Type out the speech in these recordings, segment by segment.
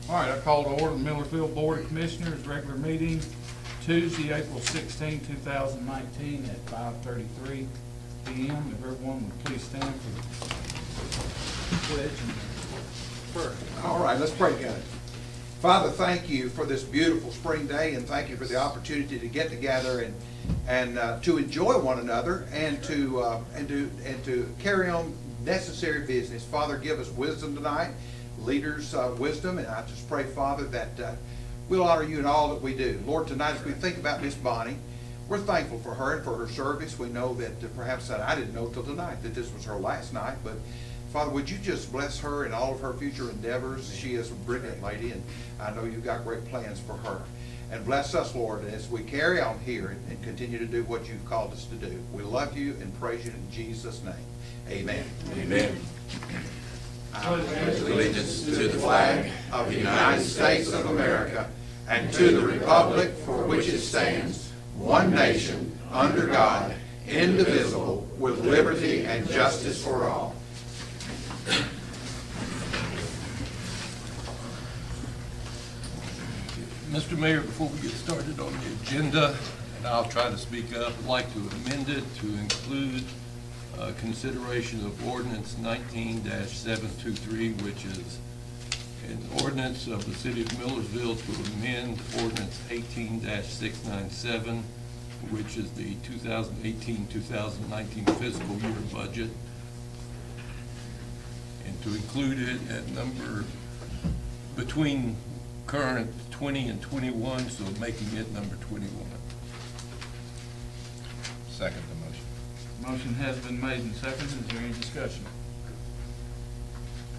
All right, I call to order the Millersville Board of Commissioners regular meeting Tuesday, April 16, 2019 at 5:33 p.m. If everyone would please stand for the pledge and prayer. All right, let's pray together. Father, thank you for this beautiful spring day, and thank you for the opportunity to get together and to enjoy one another and to carry on necessary business. Father, give us wisdom tonight, leaders' wisdom, and I just pray, Father, that we'll honor you in all that we do. Lord, tonight as we think about Miss Bonnie, we're thankful for her and for her service. We know that perhaps that I didn't know till tonight that this was her last night, but Father, would you just bless her and all of her future endeavors? She is a brilliant lady, and I know you've got great plans for her. And bless us, Lord, as we carry on here and continue to do what you've called us to do. We love you and praise you in Jesus' name. Amen. Amen. I pledge allegiance to the flag of the United States of America and to the republic for which it stands, one nation, under God, indivisible, with liberty and justice for all. Mr. Mayor, before we get started on the agenda, and I'll try to speak up, I'd like to amend it to include consideration of ordinance 19-723, which is an ordinance of the city of Millersville to amend ordinance 18-697, which is the 2018-2019 fiscal year budget, and to include it at number between current 20 and 21, so making it number 21. Second the motion. Motion has been made and seconded. Is there any discussion?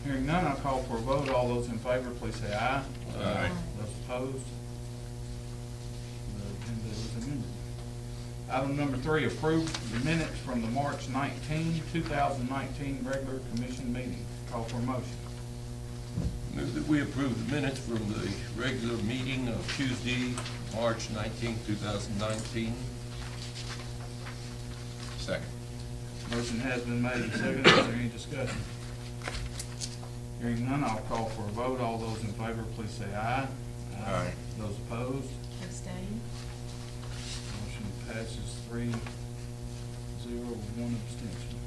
Hearing none, I'll call for a vote. All those in favor, please say aye. Aye. Those opposed? The agenda is amended. Item number 3, approve the minutes from the March 19, 2019 regular commission meeting. Call for a motion. Move that we approve the minutes from the regular meeting of Tuesday, March 19, 2019. Second. Motion has been made and seconded. Is there any discussion? Hearing none, I'll call for a vote. All those in favor, please say aye. Aye. Those opposed? Abstain. Motion passes 3-0 with 1 abstention.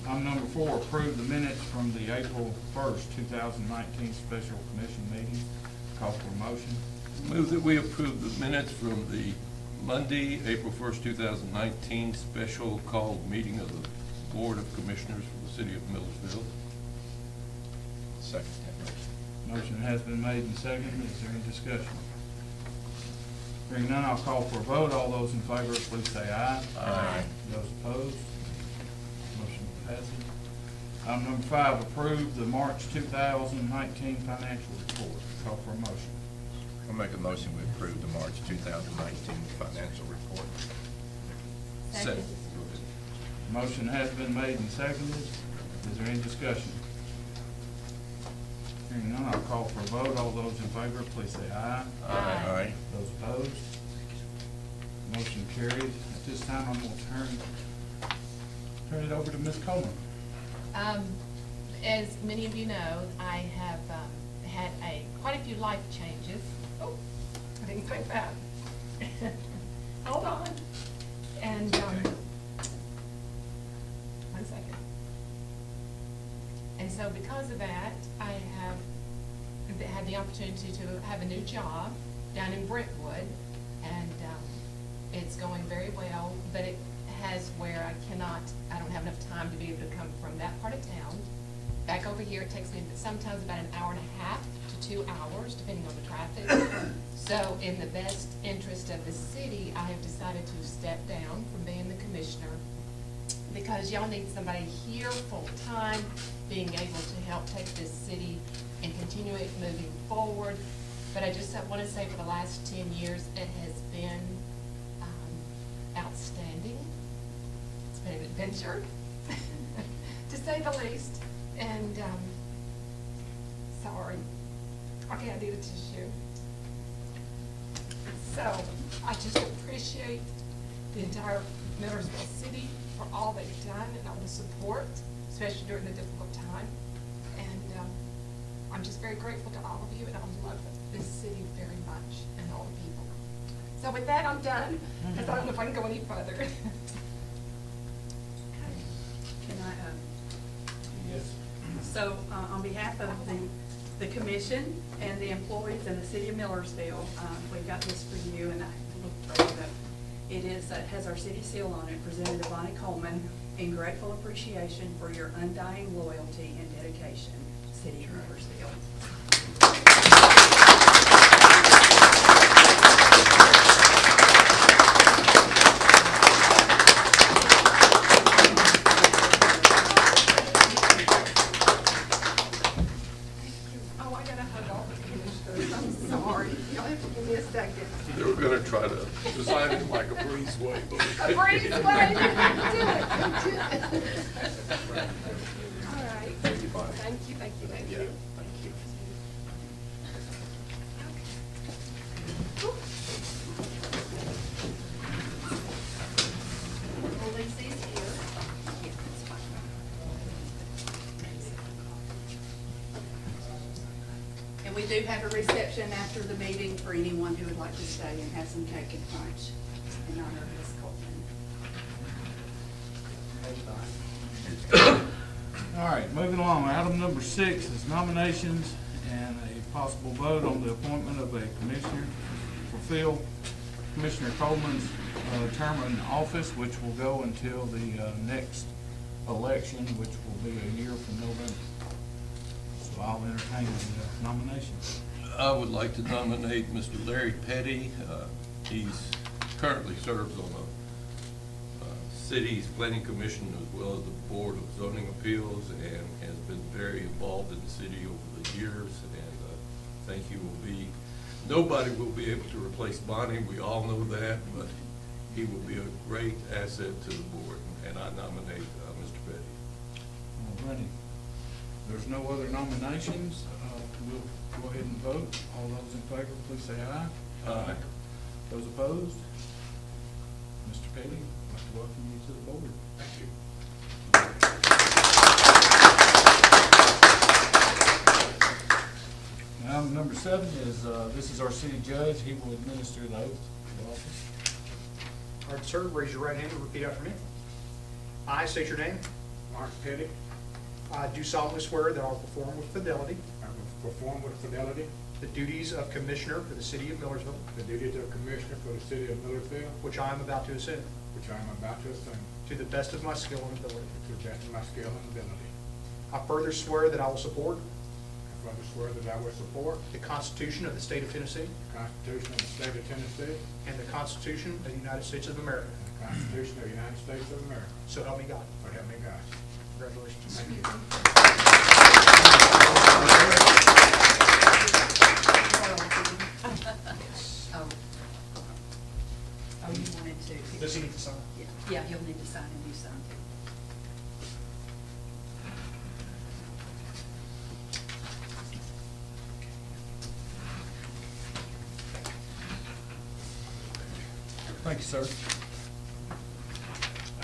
Item number 4, approve the minutes from the April 1st, 2019 special commission meeting. Call for a motion. Move that we approve the minutes from the Monday, April 1st, 2019 special called meeting of the Board of Commissioners for the city of Millersville. Second. Motion has been made and seconded. Is there any discussion? Hearing none, I'll call for a vote. All those in favor, please say aye. Aye. Those opposed? Motion passes. Item number 5, approve the March 2019 financial report. Call for a motion. I'll make a motion we approve the March 2019 financial report. Second. Motion has been made and seconded. Is there any discussion? Hearing none, I'll call for a vote. All those in favor, please say aye. Aye. Those opposed? Motion carried. At this time, I'm going to turn it over to Ms. Coleman. As many of you know, I have had quite a few life changes. Oh, I didn't think that. Hold on. And one second. And so because of that, I have had the opportunity to have a new job down in Brentwood, and it's going very well, but it has where I don't have enough time to be able to come from that part of town back over here. It takes me sometimes about an hour and a half to 2 hours, depending on the traffic. So in the best interest of the city, I have decided to step down from being the commissioner, because y'all need somebody here full-time, being able to help take this city and continue it moving forward. But I just want to say for the last 10 years, it has been outstanding. It's been an adventure, to say the least. And sorry, okay, I need a tissue. So I just appreciate the entire Millersville city for all they've done and all the support, especially during the difficult time. And I'm just very grateful to all of you, and I love this city very much and all the people. So with that, I'm done, because I don't know if I can go any further. Can I, Yes. so, on behalf of the commission and the employees in the city of Millersville, we got this for you, and I looked through it. It is, has our city seal on it, presented to Bonnie Coleman, in grateful appreciation for your undying loyalty and dedication, City of Millersville. Oh, I gotta hug all the commissioners. I'm sorry. Y'all have to give me a second. They were gonna try to design it like a breezeway, but. A breezeway, you can do it. All right. Thank you, Bonnie. Thank you, thank you, thank you. Thank you. Well, Lisa's here. Yeah, that's fine. And we do have a reception after the meeting for anyone who would like to stay and have some cake and punch in honor of Ms. Coleman. All right, moving along. Item number 6 is nominations and a possible vote on the appointment of a commissioner to fulfill Commissioner Coleman's term in office, which will go until the next election, which will be a year from November. So I'll entertain the nomination. I would like to nominate Mr. Larry Petty. He's currently serves on the city's planning commission as well as the Board of Zoning Appeals, and has been very involved in the city over the years, and I think he will be, nobody will be able to replace Bonnie, we all know that, but he will be a great asset to the board, and I nominate Mr. Petty. All righty. There's no other nominations. We'll go ahead and vote. All those in favor, please say aye. Aye. Those opposed? Mr. Petty, I'd like to welcome you to the board. Thank you. Item number 7 is, this is our city judge. He will administer the oath of office. All right, sir, raise your right hand and repeat after me. I state your name. Mark Petty, I do solemnly swear that I will perform with fidelity I will perform with fidelity the duties of Commissioner for the City of Millersville, the duties of Commissioner for the City of Millersville, which I am about to assume, which I am about to assume, to the best of my skill and ability. to the best of my skill and ability. I further swear that I will support I further swear that I will support the Constitution of the State of Tennessee the Constitution of the State of Tennessee and the Constitution of the United States of America. and the Constitution of the United States of America. So help me God. So help me God. Congratulations. Thank you. Oh. Oh, you wanted to? Does he need to sign? Yeah, he'll need to sign and you sign too. Thank you, sir.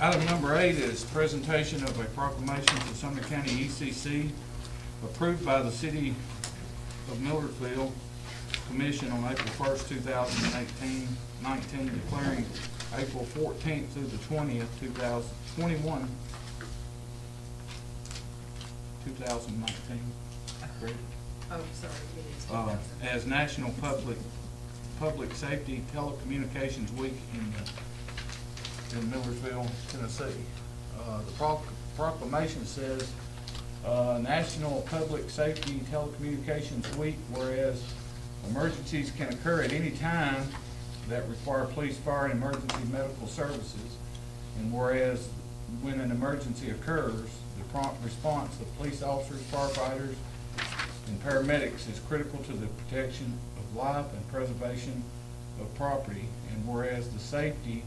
Item number 8 is presentation of a proclamation for Sumner County ECC approved by the City of Millersville Commission on April 1st, 2019, declaring April 14th through the 20th, 2019. Correct? Oh, sorry, it is. As National Public Safety Telecommunications Week in Millersville, Tennessee. The proclamation says, National Public Safety Telecommunications Week, whereas emergencies can occur at any time that require police, fire, and emergency medical services, and whereas when an emergency occurs, the prompt response of police officers, firefighters, and paramedics is critical to the protection of life and preservation of property, and whereas the safety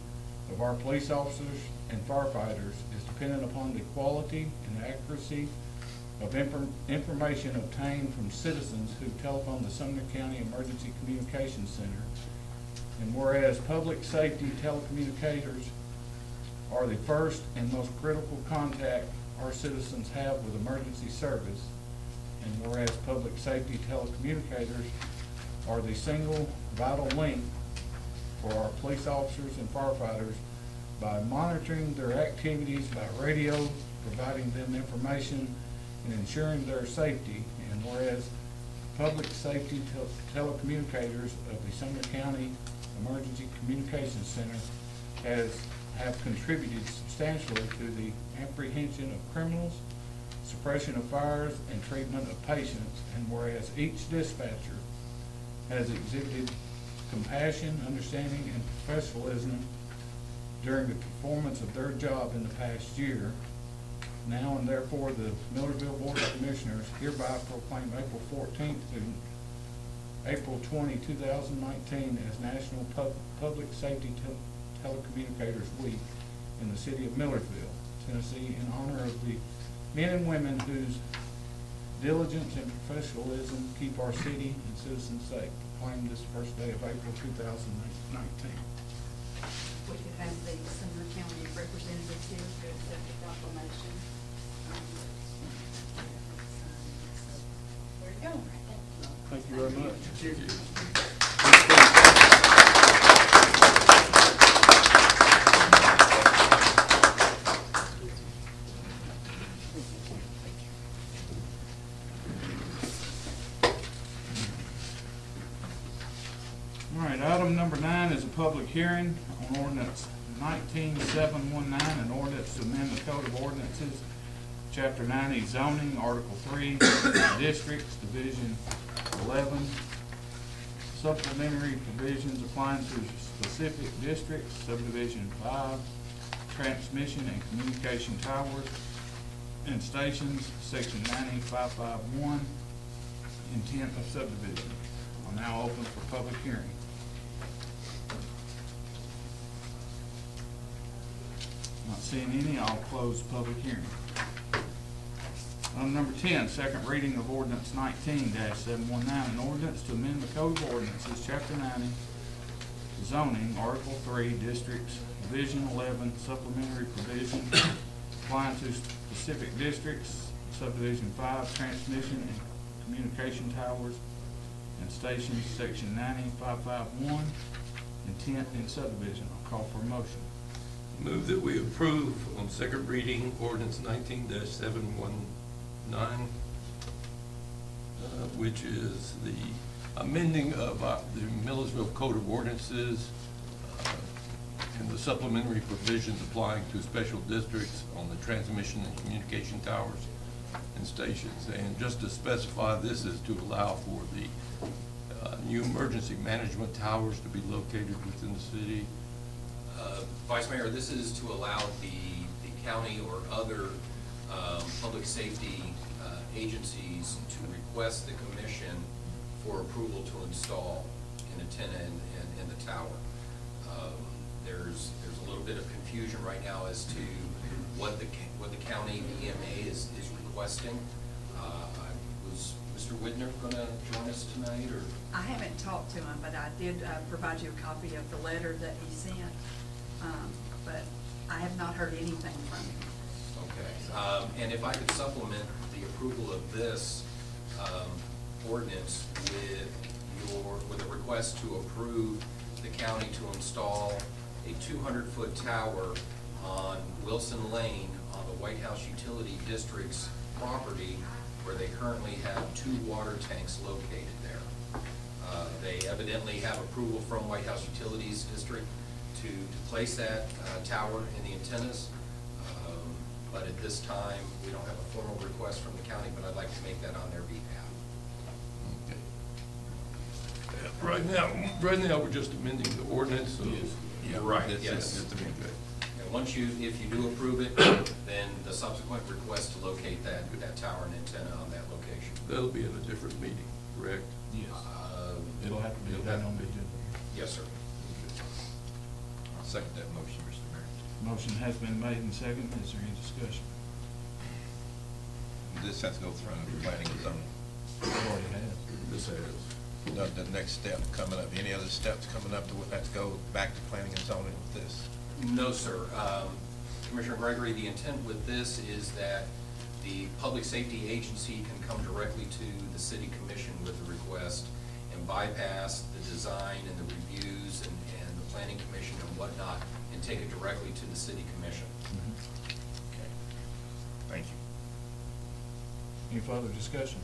of our police officers and firefighters is dependent upon the quality and accuracy of information obtained from citizens who telephone the Sumner County Emergency Communications Center, and whereas public safety telecommunicators are the first and most critical contact our citizens have with emergency service, and whereas public safety telecommunicators are the single vital link for our police officers and firefighters by monitoring their activities by radio, providing them information, and ensuring their safety. And whereas public safety telecommunicators of the Sumner County Emergency Communications Center have contributed substantially to the apprehension of criminals, suppression of fires, and treatment of patients. And whereas each dispatcher has exhibited compassion, understanding, and professionalism during the performance of their job in the past year, now and therefore the Millersville Board of Commissioners hereby proclaim April 14th to April 20, 2019 as National Public Safety Telecommunicators Week in the city of Millersville, Tennessee, in honor of the men and women whose diligence and professionalism keep our city and citizens safe. Proclaim this first day of April 2019. We could have the Sumner County representatives here to accept the proclamation. There you go. Thank you very much. Thank you. All right, item number 9 is a public hearing on ordinance 19719, an ordinance to amend the Code of Ordinances, Chapter 90 zoning, Article 3, districts, Division 11, supplementary provisions applying to specific districts, Subdivision 5, transmission and communication towers and stations, Section 90551, intent of subdivision. I'll now open for public hearing. Not seeing any, I'll close the public hearing. Item number 10, second reading of ordinance 19-719, an ordinance to amend the Code of Ordinances, Chapter 90, zoning, Article 3, districts, Division 11, supplementary provisions applying to specific districts, Subdivision 5, transmission and communication towers and stations, Section 90551, intent and subdivision. I'll call for a motion. Move that we approve on second reading ordinance 19-719, which is the amending of the Millersville Code of Ordinances and the supplementary provisions applying to special districts on the transmission and communication towers and stations. And just to specify, this is to allow for the new emergency management towers to be located within the city. Vice Mayor, this is to allow the county or other public safety agencies to request the commission for approval to install an antenna in the tower. There's a little bit of confusion right now as to what the county EMA is requesting. Was Mr. Widner going to join us tonight, or? I haven't talked to him, but I did provide you a copy of the letter that he sent. But I have not heard anything from him. Okay, and if I could supplement the approval of this ordinance with a request to approve the county to install a 200-foot tower on Wilson Lane on the White House Utility District's property, where they currently have 2 water tanks located there. They evidently have approval from White House Utilities District to place that tower in the antennas, but at this time we don't have a formal request from the county, but I'd like to make that on their behalf. Okay. Right now we're just amending the ordinance. So Yeah, right. Yes. Yes. Okay. And once if you do approve it, then the subsequent request to locate that tower and antenna on that location. That'll be in a different meeting, correct? Yes. It'll have to be done on the agenda. Yes, sir. I'll second that motion, Mr. Mayor. Motion has been made and seconded. Is there any discussion? This has to go through planning and zoning. It already has. This has. The next step coming up, any other steps coming up to let's go back to planning and zoning with this? No, sir. Commissioner Gregory, the intent with this is that the public safety agency can come directly to the city commission with a request and bypass the design and the reviews and the planning commission and whatnot, and take it directly to the city commission. Okay. Thank you. Any further discussion?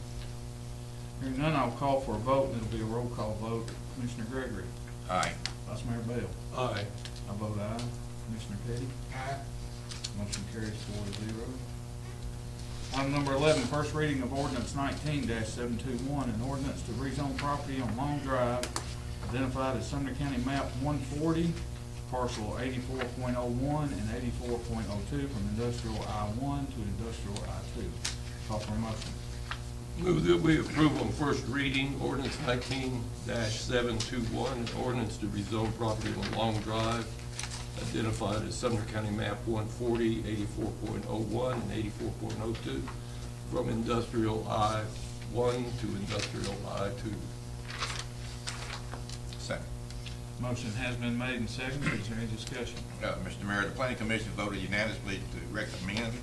Hearing none, I'll call for a vote, and it'll be a roll call vote. Commissioner Gregory. Aye. Vice Mayor Bell. Aye. I vote aye. Commissioner Petty. Aye. Motion carries 4-0. Item number 11, first reading of ordinance 19-721, an ordinance to rezone property on Long Drive identified as Sumner County map 140, parcel 84.01 and 84.02 from industrial I-1 to industrial I-2. Call for a motion. Move that we approve on first reading ordinance 19-721, an ordinance to rezone property on Long Drive identified as Sumner County map 140, 84.01 and 84.02 from industrial I-1 to industrial I-2. Second. Motion has been made and seconded. Is there any discussion? Mr. Mayor, the planning commission voted unanimously to recommend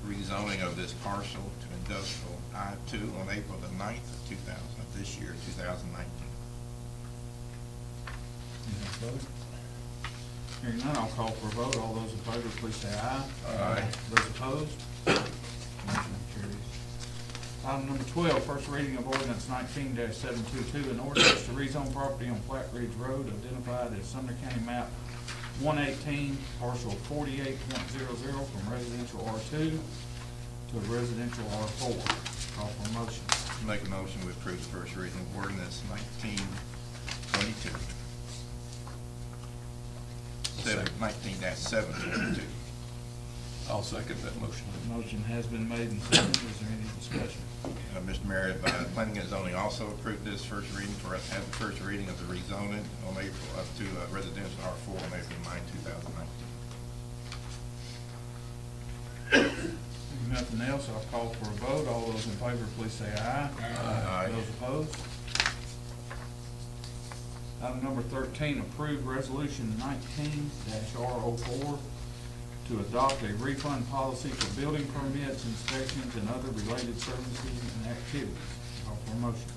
rezoning of this parcel to industrial I-2 on April the 9th of 2019. Any further? Hearing none, I'll call for a vote. All those in favor, please say aye. Aye. Those opposed? Motion carries. Item number 12, first reading of ordinance 19-722, an ordinance to rezone property on Platte Ridge Road identified as Sumner County map 118, parcel 48.00 from residential R2 to residential R4. Call for a motion. Make a motion to approve the first reading of ordinance 1922. 19-722. I'll second that motion. Motion has been made and seconded. Is there any discussion? Mr. Mayor, planning and zoning also approved this first reading for us to have the first reading of the rezoning on April up to residential R4 on April 9, 2019. Nothing else, I'll call for a vote. All those in favor, please say aye. Aye. Those opposed? Item number 13, approved resolution 19-R04 to adopt a refund policy for building permits, inspections, and other related services and activities. Call for a motion.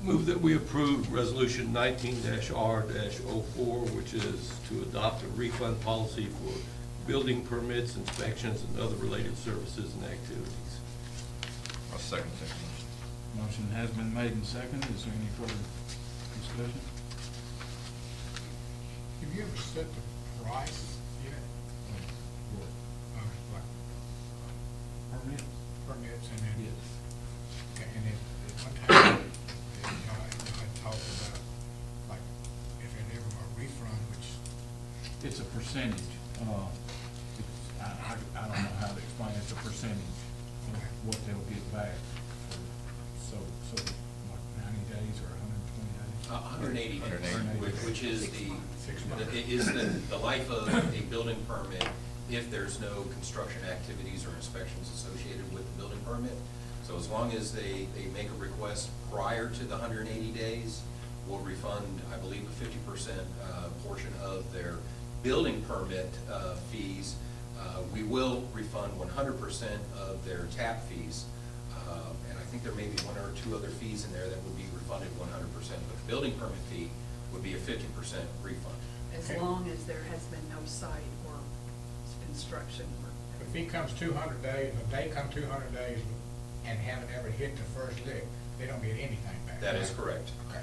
Move that we approve resolution 19-R-04, which is to adopt a refund policy for building permits, inspections, and other related services and activities. I'll second that motion. Motion has been made and seconded. Is there any further discussion? Have you ever set the price yet? Like Permit? permits and then? Yes. Okay, and then at one time, y'all had talked about, like, if it ever were a refund, which, It's a percentage. I don't know how to explain it. It's a percentage of what they'll get back. So like 90 days or 120 days? 180 days, 180. which is 6 months. the life of a building permit if there's no construction activities or inspections associated with the building permit. So as long as they make a request prior to the 180 days, we'll refund, I believe, a 50% portion of their building permit fees. We will refund 100% of their tap fees. And I think there may be one or two other fees in there that would be refunded 100%, but the building permit fee would be a 50% refund. As Okay. long as there has been no site or construction work. if he comes 200 days, if they come 200 days and haven't ever hit the first lick, they don't get anything back. That is right? correct. Okay.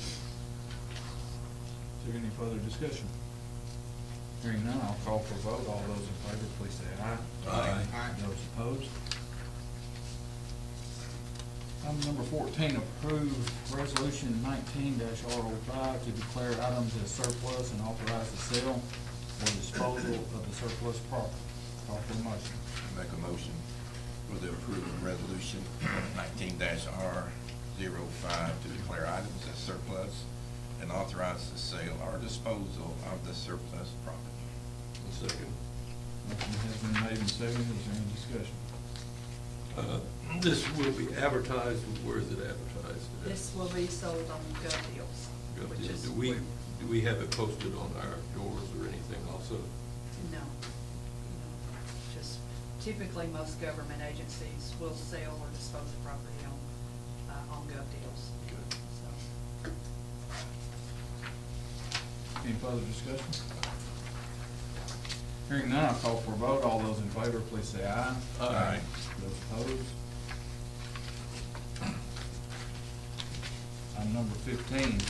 Is there any further discussion? Hearing none, I'll call for a vote. All those in favor, please say aye. Aye. Aye. Those opposed? Item number 14, approve resolution 19-R05 to declare items as surplus and authorize the sale or disposal of the surplus property. Call for a motion. Make a motion for the approval of resolution 19-R05 to declare items as surplus and authorize the sale or disposal of the surplus property. Second. Motion has been made and seconded. Is there any discussion? This will be advertised. Where is it advertised? This will be sold on Gov Deals. which is Do we have it posted on our doors or anything also? No, just typically, most government agencies will sell or dispose of property on gov deals. So, Any further discussion? Hearing none, I'll call for a vote. All those in favor, please say aye. Aye. Those opposed? Item number 15,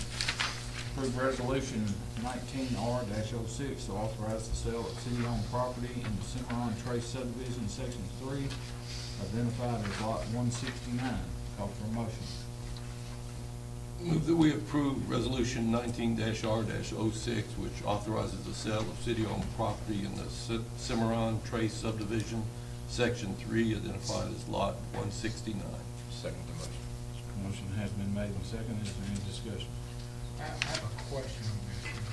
approve resolution 19R-06 to authorize the sale of city-owned property in the Cimarron Trace subdivision, section 3, identified as lot 169. Call for a motion. Move that we approve Resolution 19-R-06, which authorizes the sale of city-owned property in the Cimarron Trace subdivision, Section 3, identified as Lot 169. Second the motion. Motion has been made and seconded. Is there any discussion? I have a question on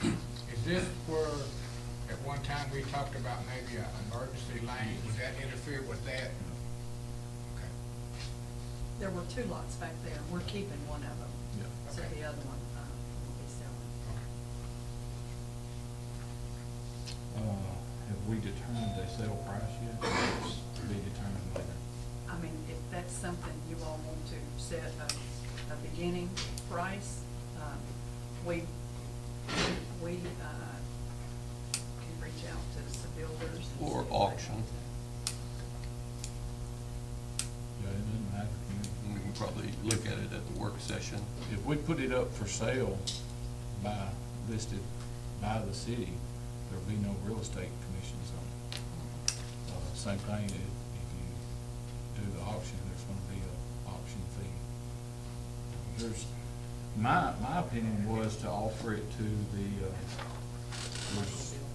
this. Is this where, at one time, we talked about maybe an emergency lane? Would that interfere with that? Okay. there were 2 lots back there. We're keeping one of them. Yeah. So Okay. the other one will be selling. Have we determined a sale price yet? Or is to be determined later? I mean, if that's something you all want to set a beginning price, we can reach out to some builders. And Or see if they auction. want to. Yeah, it doesn't matter to me. We can probably look at it at the work session. If we put it up for sale listed by the city, there'll be no real estate commissions on it. Same thing, if you do the auction, there's gonna be an auction fee. My opinion was to offer it to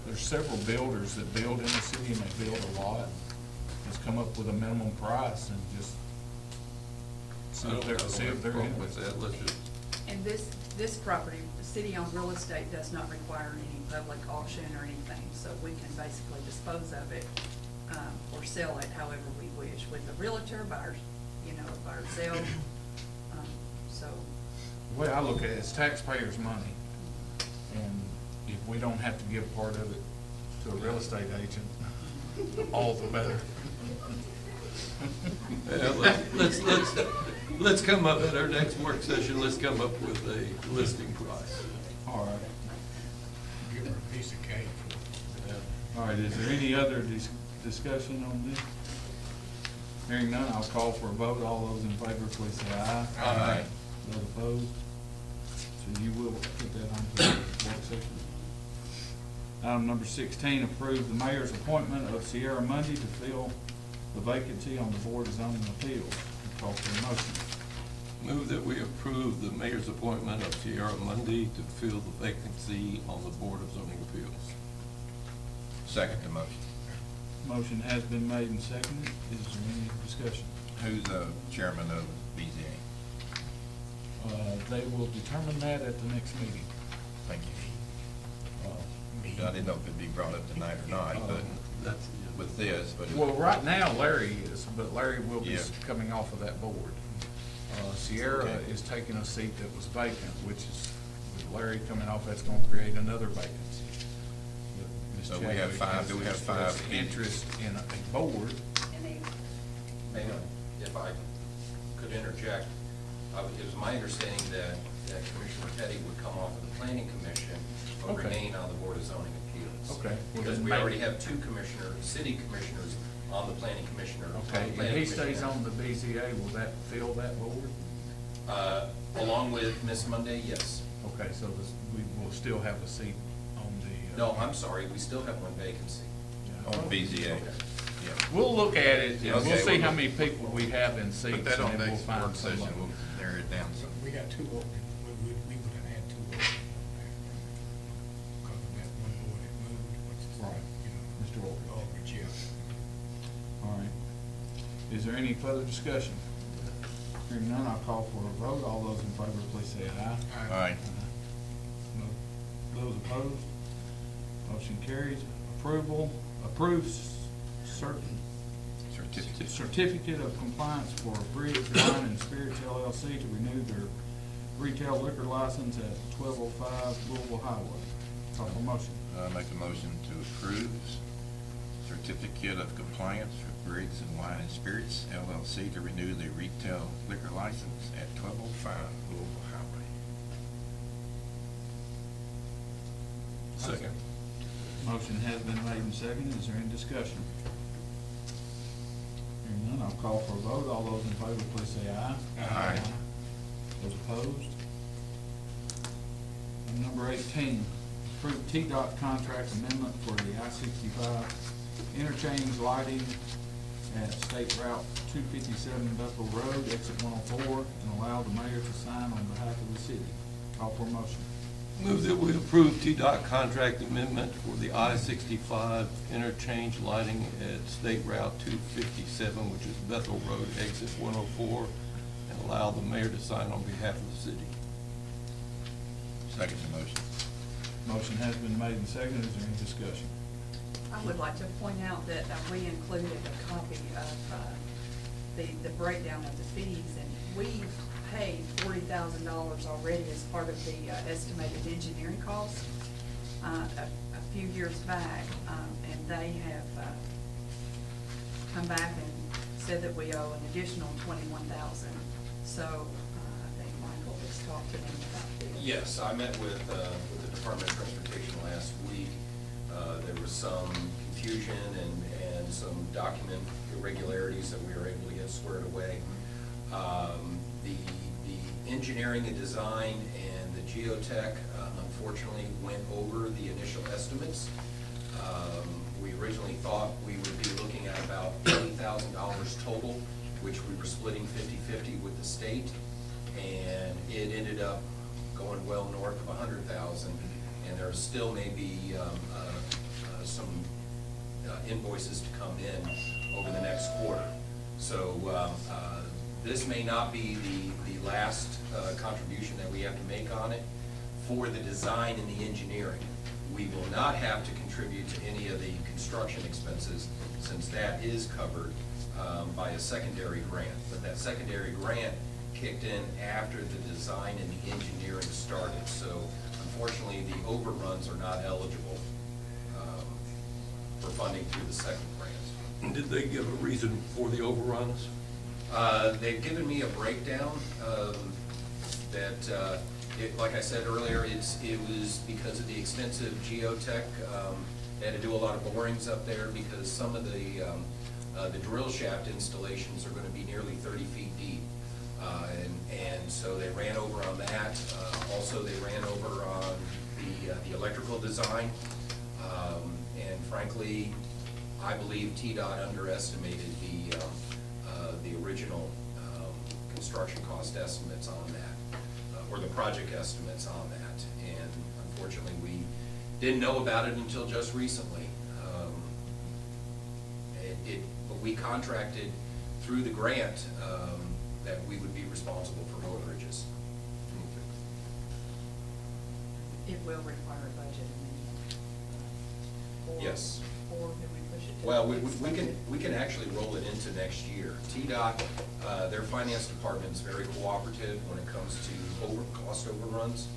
there's several builders that build in the city and they build a lot. Just come up with a minimum price and just see if they're in with with that. Let's just, And this property, the city-owned real estate does not require any public auction or anything, so we can basically dispose of it, or sell it however we wish, with the realtor, by ourselves. So, The way I look at it, it's taxpayers' money, and if we don't have to give part of it to a real estate agent, all the better. yeah, let's come up at our next work session, let's come up with a listing price. All right. Give her a piece of cake. All right, is there any other discussion on this? Hearing none, I'll call for a vote. All those in favor, please say aye. Aye. Those opposed? So you will put that on the work session. Item number 16, approve the mayor's appointment of Sierra Mundy to fill the vacancy on the Board of Zoning Appeals. Call for a motion. Move that we approve the mayor's appointment of Sierra Mundy to fill the vacancy on the Board of Zoning Appeals. Second the motion. Motion has been made and seconded. Is there any discussion? Who's the chairman of BZA? They will determine that at the next meeting. Thank you. Uh, I didn't know if it'd be brought up tonight or not, but That's, with this, but. Well, right now Larry is, but Larry will be Yeah. coming off of that board. Sierra Okay. is taking a seat that was vacant, which is, with Larry coming off, that's gonna create another vacancy. But Ms. So we have Chadwick five- has do we have expressed five? interest in a board. Hang on, if I could interject, it was my understanding that Commissioner Petty would come off of the Planning Commission, but Okay. remain on the Board of Zoning Appeals. Okay. Because we already have 2 city commissioners on the Planning Commissioner. on the Okay, and Planning he stays Commission. on the BZA, will that fill that board? Along with Ms. Monday, yes. Okay, so we will still have a seat on the. No, I'm sorry, we still have 1 vacancy. On BZA, Okay. yeah. We'll look at it, and we'll Okay, see we'll- how many people we have in seats, Put and that on then we'll next find work session, somebody. we'll narrow it down some. We got 2 open, we would have had 2 open on there. Because of that one board that moved, what's his Right. name, Mr. Aldridge. Aldridge, yeah. All right. Is there any further discussion? Hearing none, I'll call for a vote. All those in favor, please say aye. All right. Those opposed? Motion carries. Approves certificate of compliance for Bridge, Wine, and Spirits LLC to renew their retail liquor license at 1205 Louisville Highway. Call for motion. Make a motion to approve certificate of compliance for Briggs and Wine and Spirits LLC to renew the retail liquor license at 1205 Louisville Highway. Second. Motion has been made and seconded. Is there any discussion? Hearing none, I'll call for a vote. All those in favor, please say aye. Aye. Those opposed? And number 18, approve TDOT contract amendment for the I-65 interchange lighting at State Route 257 Bethel Road, exit 104, and allow the mayor to sign on behalf of the city. Call for a motion. Move that we approve TDOT contract amendment for the I-65 interchange lighting at State Route 257, which is Bethel Road, exit 104, and allow the mayor to sign on behalf of the city. Second the motion. Motion has been made and seconded. Is there any discussion? I would like to point out that we included a copy of the breakdown of the fees, and we've paid $40,000 already as part of the estimated engineering costs a few years back, and they have come back and said that we owe an additional $21,000. So I think Michael has talked to them about this. Yes, I met with the Department of Transportation last week. There was some confusion and some document irregularities that we were able to get squared away. The engineering and design and the geotech unfortunately went over the initial estimates. We originally thought we would be looking at about $80,000 total, which we were splitting 50-50 with the state, and it ended up going well north of 100,000, and there still may be some invoices to come in over the next quarter. So this may not be the last contribution that we have to make on it for the design and the engineering. We will not have to contribute to any of the construction expenses, since that is covered by a secondary grant. But that secondary grant kicked in after the design and the engineering started. So unfortunately, the overruns are not eligible for funding through the second grant. Did they give a reason for the overruns? They've given me a breakdown that, like I said earlier, it was because of the extensive geotech. They had to do a lot of borings up there because some of the drill shaft installations are going to be nearly 30 feet deep. And so they ran over on that. Also, they ran over on the electrical design. And frankly, I believe TDOT underestimated the original construction cost estimates on that, or the project estimates on that. And unfortunately, we didn't know about it until just recently. But we contracted through the grant that we would be responsible for road bridges. It will require a budget amendment. Yes. Or do we push it to? Well, the next budget? we can actually roll it into next year. TDOT, their finance department is very cooperative when it comes to cost overruns.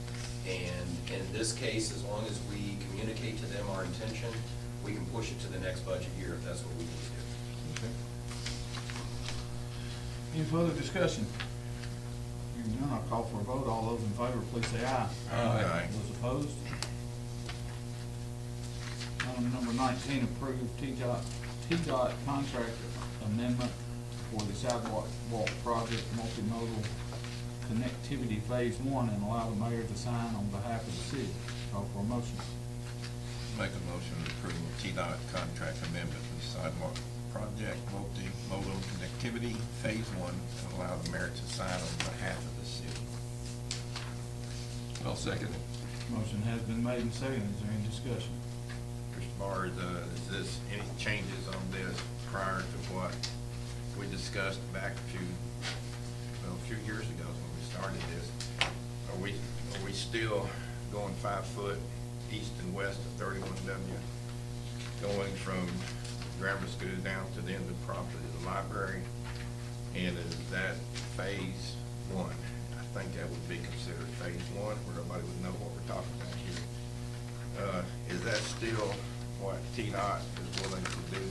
And in this case, as long as we communicate to them our intention, we can push it to the next budget year if that's what we need to do. Okay. Any further discussion? Hearing none, I'll call for a vote. All those in favor, please say aye. Aye. Those opposed? Item number 19, approve TDOT contract amendment for the sidewalk project multimodal connectivity phase 1 and allow the mayor to sign on behalf of the city. Call for a motion. Make a motion to approve TDOT contract amendment for the sidewalk project multimodal connectivity phase 1 and allow the mayor to sign on behalf of the city. I'll second it. Motion has been made and seconded. Is there any discussion? Mr. Barr, is this any changes on this prior to what we discussed back a few years ago when we started this? Are we still going 5 foot east and west of 31W, going from grammar school down to the end of the property of the library? And is that phase 1? I think that would be considered phase 1, where everybody would know what we're talking about here. Is that still what TDOT is willing to do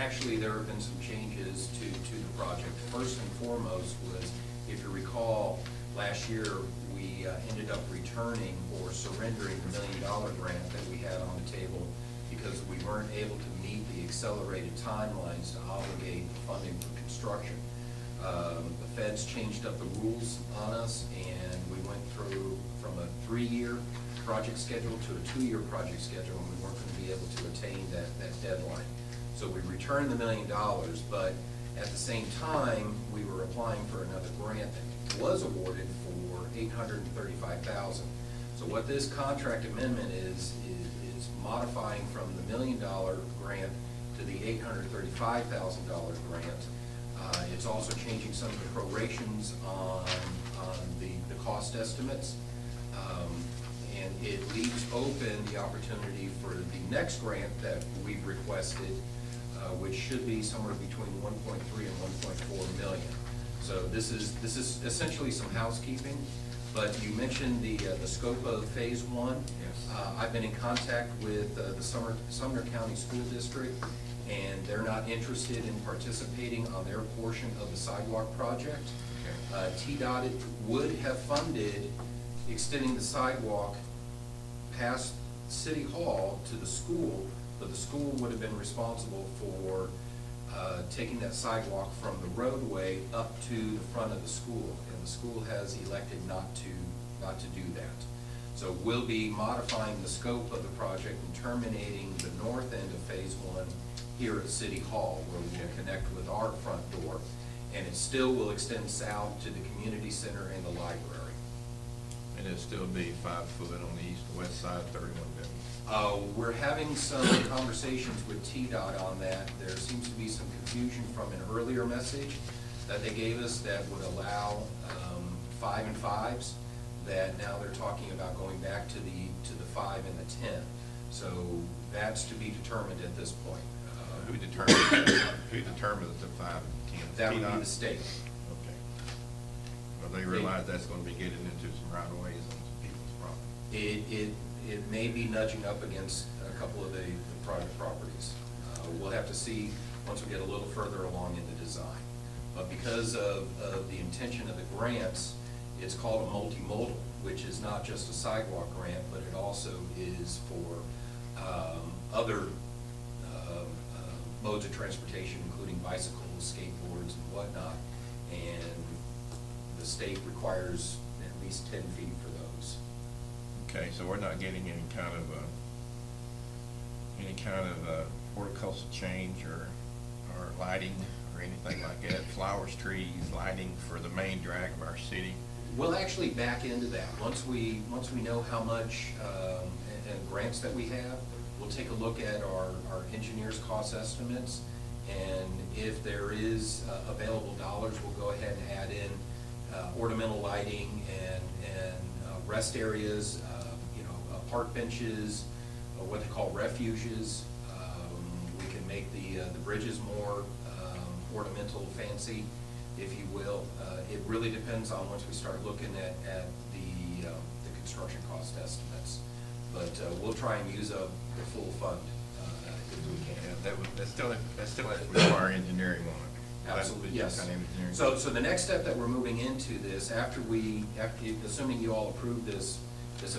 actually, there have been some changes to the project. First and foremost was, if you recall, last year, we ended up returning or surrendering the $1 million grant that we had on the table because we weren't able to meet the accelerated timelines to obligate funding for construction. The feds changed up the rules on us, and we went through from a 3-year project schedule to a 2-year project schedule, and we weren't going to be able to attain that deadline. So we returned the $1 million, but at the same time, we were applying for another grant that was awarded for $835,000. So what this contract amendment is modifying from the $1 million grant to the $835,000 grant. It's also changing some of the prorations on the cost estimates. And it leaves open the opportunity for the next grant that we've requested, which should be somewhere between 1.3 and 1.4 million. So this is essentially some housekeeping, but you mentioned the scope of phase 1. Yes. I've been in contact with the Sumner County School District, and they're not interested in participating on their portion of the sidewalk project. Okay. TDOT would have funded extending the sidewalk past City Hall to the school, but the school would have been responsible for taking that sidewalk from the roadway up to the front of the school, and the school has elected not to do that. So we'll be modifying the scope of the project and terminating the north end of phase 1 here at City Hall, where we will connect with our front door, and it still will extend south to the community center and the library. And it'll still be 5 foot on the east and west side, 31W. We're having some conversations with TDOT on that. There seems to be some confusion from an earlier message that they gave us that would allow 5 and 5s, that now they're talking about going back to the 5 and the 10. So that's to be determined at this point. Who determines the 5 and 10? That would be TDOT? the state. Okay. Well, they realize that's gonna be getting into some right of ways on some people's property. It may be nudging up against a couple of the private properties. We'll have to see once we get a little further along in the design. But because of the intention of the grants, it's called a multimodal, which is not just a sidewalk grant, but it also is for other modes of transportation, including bicycles, skateboards, and whatnot. And the state requires at least 10 feet for those. Okay, so we're not getting any kind of horticultural change or lighting or anything like that? Flowers, trees, lighting for the main drag of our city? We'll actually back into that. Once we know how much and grants that we have, we'll take a look at our engineers' cost estimates, and if there is available dollars, we'll go ahead and add in ornamental lighting and rest areas, park benches, what they call refuges. We can make the bridges more ornamental, fancy, if you will. It really depends on once we start looking at the construction cost estimates. But we'll try and use up the full fund if we can. Yeah, that still has to require engineering on it. Absolutely, yes. Kind of engineering. So the next step that we're moving into this, assuming you all approve this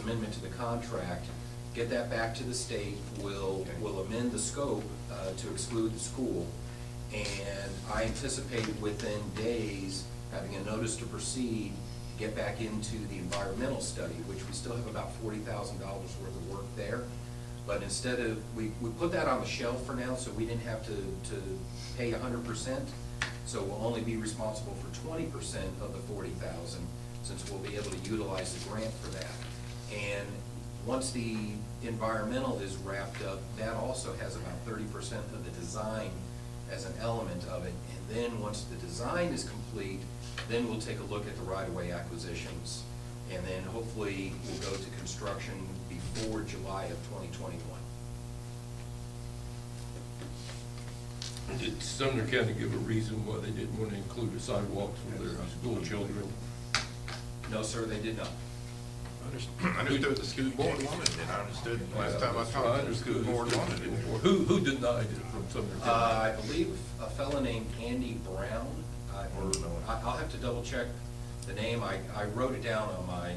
amendment to the contract, get that back to the state, we'll amend the scope to exclude the school. And I anticipate within days, having a notice to proceed, get back into the environmental study, which we still have about $40,000 worth of work there. But instead of, we put that on the shelf for now, so we didn't have to pay 100%. So we'll only be responsible for 20% of the $40,000, since we'll be able to utilize the grant for that. And once the environmental is wrapped up, that also has about 30% of the design as an element of it. And then once the design is complete, then we'll take a look at the right-of-way acquisitions. And then hopefully we'll go to construction before July of 2021. Did Sumner County give a reason why they didn't want to include the sidewalks for their school children? No, sir, they did not. Understood the school board wanted it. I understood last time I talked to the school board wanted it. Who denied it from some of their? I believe a fellow named Andy Brown. I'll have to double check the name. I wrote it down on my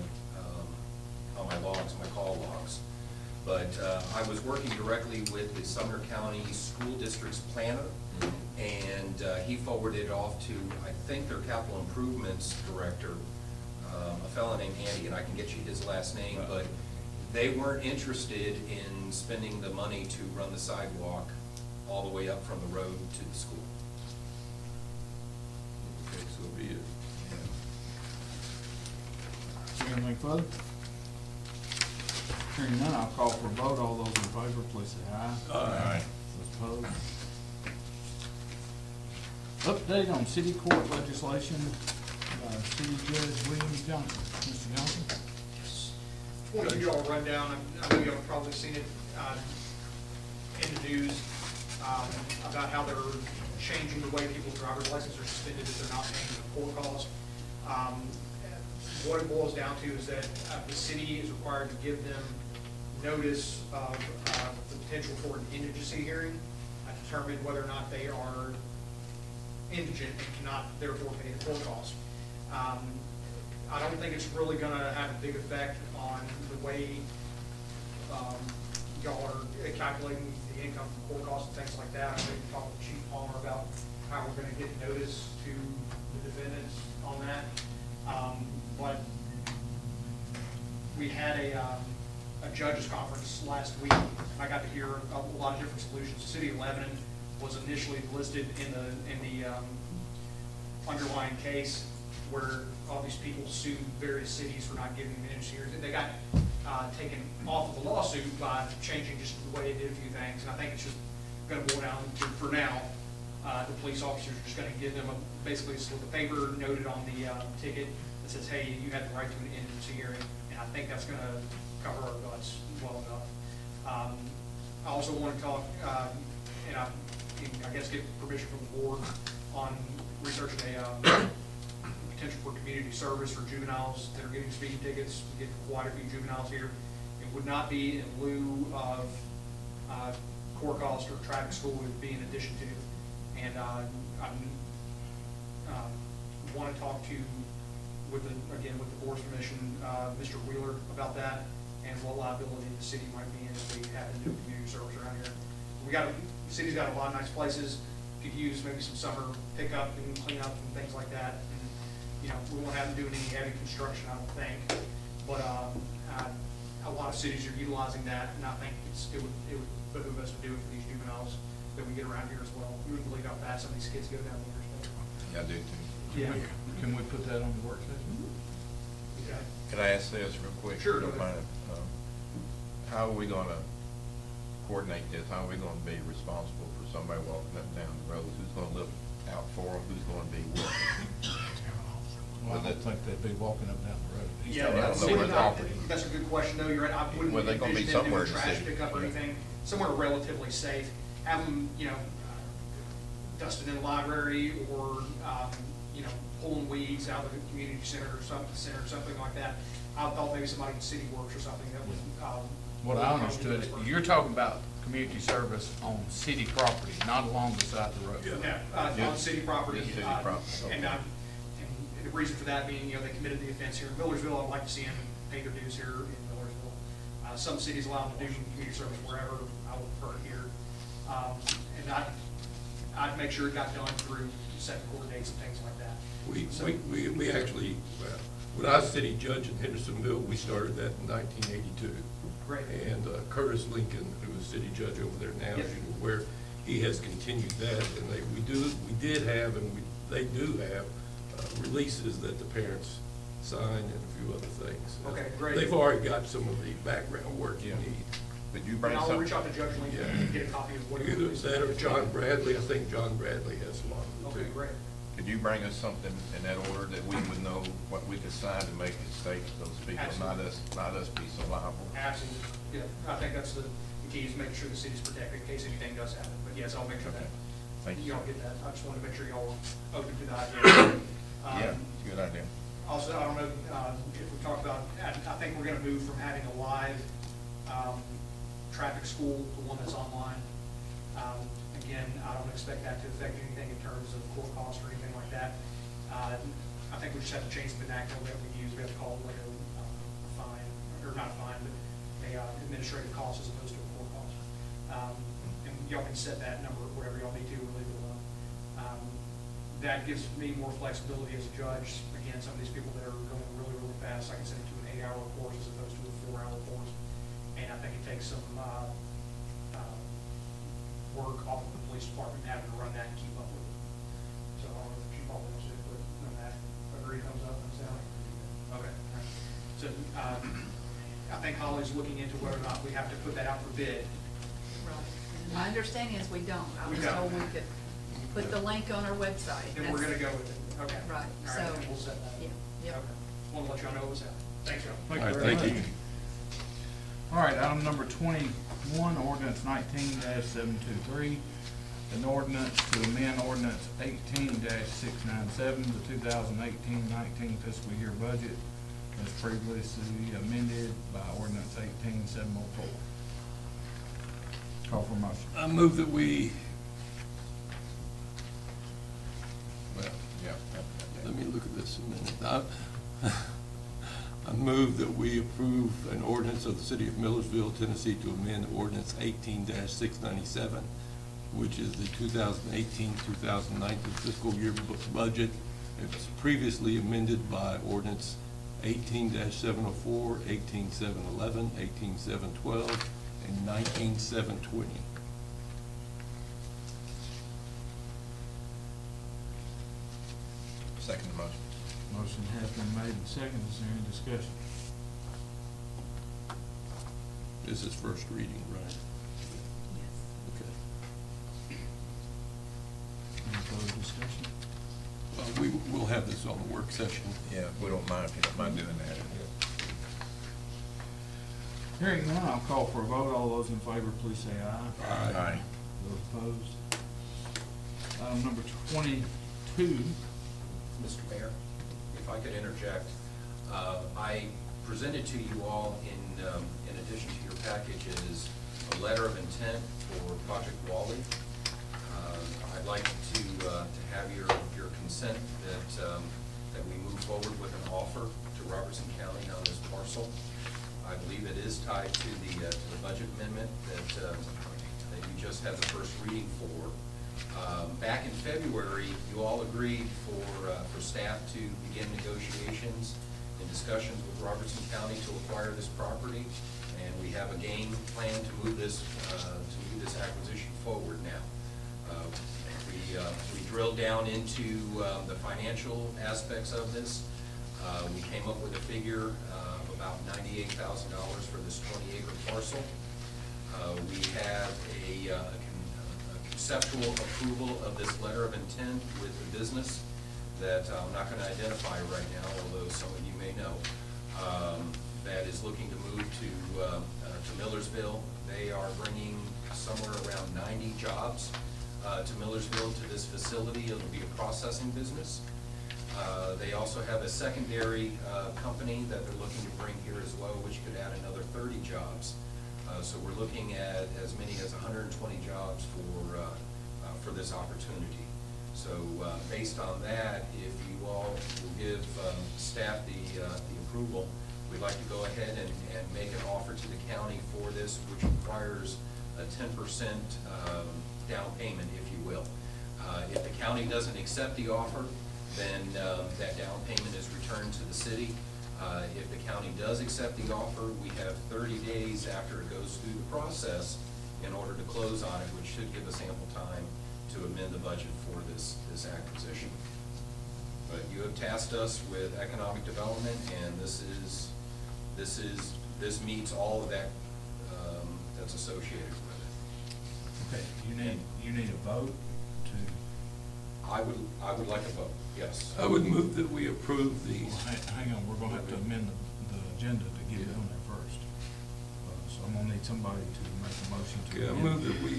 logs, my call logs. But I was working directly with the Sumner County School District's planner, and he forwarded it off to, I think, their capital improvements director, a fellow named Andy, and I can get you his last name, but they weren't interested in spending the money to run the sidewalk all the way up from the road to the school. Okay, so be it. Anything further? Hearing none, I'll call for a vote. All those in favor, please say aye. Aye. Those opposed? Update on city court legislation, City Judge Williams Johnson. Mr. Johnson? Just want to give you all a rundown. I know you all have probably seen it in the news about how they're changing the way people's driver's licenses are suspended if they're not paying the court cost. What it boils down to is that the city is required to give them notice of the potential for an indigency hearing to determine whether or not they are indigent and cannot therefore pay the court cost. I don't think it's really going to have a big effect on the way y'all are calculating the income from court costs and things like that. I think we talked with Chief Palmer about how we're going to get notice to the defendants on that. But we had a judges conference last week, and I got to hear a lot of different solutions. The city of Lebanon was initially listed in the underlying case where all these people sued various cities for not giving them industry hearings. They got taken off of the lawsuit by changing just the way they did a few things, and I think it's just going to boil down to, for now, the police officers are just going to give them basically a slip of paper noted on the ticket that says, hey, you have the right to an indigency hearing, and I think that's going to cover our butts well enough. I also want to talk, and I guess get permission from the board on researching a potential for community service for juveniles that are getting speeding tickets. We get quite a few juveniles here. It would not be in lieu of court cost or traffic school, it would be in addition to. And I want to talk to, with the board's permission, Mr. Wheeler about that and what liability the city might be in if we have a new community service around here. The city's got a lot of nice places. Could use maybe some summer pickup and cleanup and things like that. And, you know, we won't have them doing any heavy construction, I don't think. But a lot of cities are utilizing that, and I think it would behoove us to do it for these juveniles that we get around here as well. You wouldn't believe how fast some of these kids go down the interstate. Yeah, I do too. Yeah. Can we put that on the work session? Okay. Could I ask this real quick? Sure, If you don't go ahead. mind? How are we gonna coordinate this? How are we gonna be responsible for somebody walking up and down the road? Who's gonna look out for them? Who's gonna be working? Well, I don't think they'd be walking up and down the road. Yeah, I don't know where the property- that's a good question, though. You're right. I wouldn't Well, they're gonna be envision them somewhere doing in the trash city. pickup or Yeah. anything. Somewhere relatively safe. Have them, dusting in the library or, pulling weeds out of the community center or something like that. I thought maybe somebody in City Works or something that would. What I understood, you're talking about community service on city property, not along beside the road. Yeah, on city property. Just city property, And okay. the reason for that being, they committed the offense here in Millersville. I'd like to see them pay their dues here in Millersville. Some cities allow them to do community service wherever. I would prefer it here. And I'd make sure it got done through setting court dates and things like that. We actually, when I was city judge in Hendersonville, we started that in 1982. Great. And Curtis Lincoln, who is city judge over there now, Yep. as you're aware, he has continued that, and they do have releases that the parents sign and a few other things. Okay, great. They've already got some of the background work you Yeah. need. Could you And bring I'll reach something? out to Judge Lincoln and get a copy of what he Either released. that or John Bradley. I think John Bradley has a lot of it Okay, too. great. Could you bring us something in that order that we would know what we could sign to make it safe for those people, not us be so liable? Absolutely. Yeah, I think that's the key is making sure the city's protected in case anything does happen. But yes, I'll make sure that Thank you. y'all get that. I just wanted to make sure y'all are open to the idea. Yeah, it's a good idea. Also, I don't know if we talked about, I think we're gonna move from having a live traffic school to one that's online. Again, I don't expect that to affect anything in terms of court costs or anything like that. I think we just have to change the vernacular that we use. We have to call it like a fine, or not a fine, but a administrative cost as opposed to a court cost. And y'all can set that number, whatever y'all need to, or leave it alone. That gives me more flexibility as a judge. Again, some of these people that are going really, really fast, I can send it to an 8-hour course as opposed to a 4-hour course. And I think it takes some work off of the police department having to run that and keep up with it. So I don't know if Chief Paul wants to put on that. Agree, thumbs up, thumbs down? Okay. All right. So I think Holly's looking into whether or not we have to put that out for bid. Right. My understanding is we don't. I We was don't. told we could put the link on our website. Then we're gonna go with it. Okay. Right, All right, so- then we'll set that. Yeah, yep. Okay. Want to let y'all know what's happening. Thanks, y'all. All right, thank you. All right, item number 21, ordinance 19-723, an ordinance to amend ordinance 18-697, the 2018-19 fiscal year budget, as previously amended by ordinance 18-704. Call for motion. I move that we, well, let me look at this a minute. I move that we approve an ordinance of the City of Millersville, Tennessee, to amend ordinance 18-697, which is the 2018-2019 fiscal year budget. It's previously amended by ordinance 18-704, 18-711, 18-712, and 19-720. Second motion. Motion has been made and seconded. Is there any discussion? This is first reading, right? Yes. Okay. Any further discussion? We'll have this on the work session. Yeah, we don't mind if you don't mind doing that. Hearing none, I'll call for a vote. All those in favor, please say aye. Aye. Those opposed? Item number 22. Mr. Mayor, if I could interject, I presented to you all in addition to your packages, a letter of intent for Project Wally. I'd like to have your consent that we move forward with an offer to Robertson County on this parcel. I believe it is tied to the budget amendment that you just had the first reading for. Back in February, you all agreed for staff to begin negotiations and discussions with Robertson County to acquire this property, and we have a game plan to move this acquisition forward now. We drilled down into the financial aspects of this. We came up with a figure of about $98,000 for this 20-acre parcel. We have a conceptual approval of this letter of intent with the business that I'm not going to identify right now, although some of you may know, that is looking to move to Millersville. They are bringing somewhere around 90 jobs to Millersville, to this facility. It'll be a processing business. They also have a secondary company that they're looking to bring here as well, which could add another 30 jobs. So we're looking at as many as 120 jobs for this opportunity. So based on that, if you all will give staff the approval, we'd like to go ahead and make an offer to the county for this, which requires a 10% down payment, if you will. If the county doesn't accept the offer, then that down payment is returned to the city. If the county does accept the offer, we have 30 days after it goes through the process in order to close on it, which should give us ample time to amend the budget for this acquisition. But you have tasked us with economic development, and this meets all of that that's associated with it. Okay, you need a vote to... I would like a vote, yes. I would move that we approve these. Well, hang on, we're gonna have to amend the agenda to get it on there first. So I'm gonna need somebody to make a motion to Okay, I amend. move that we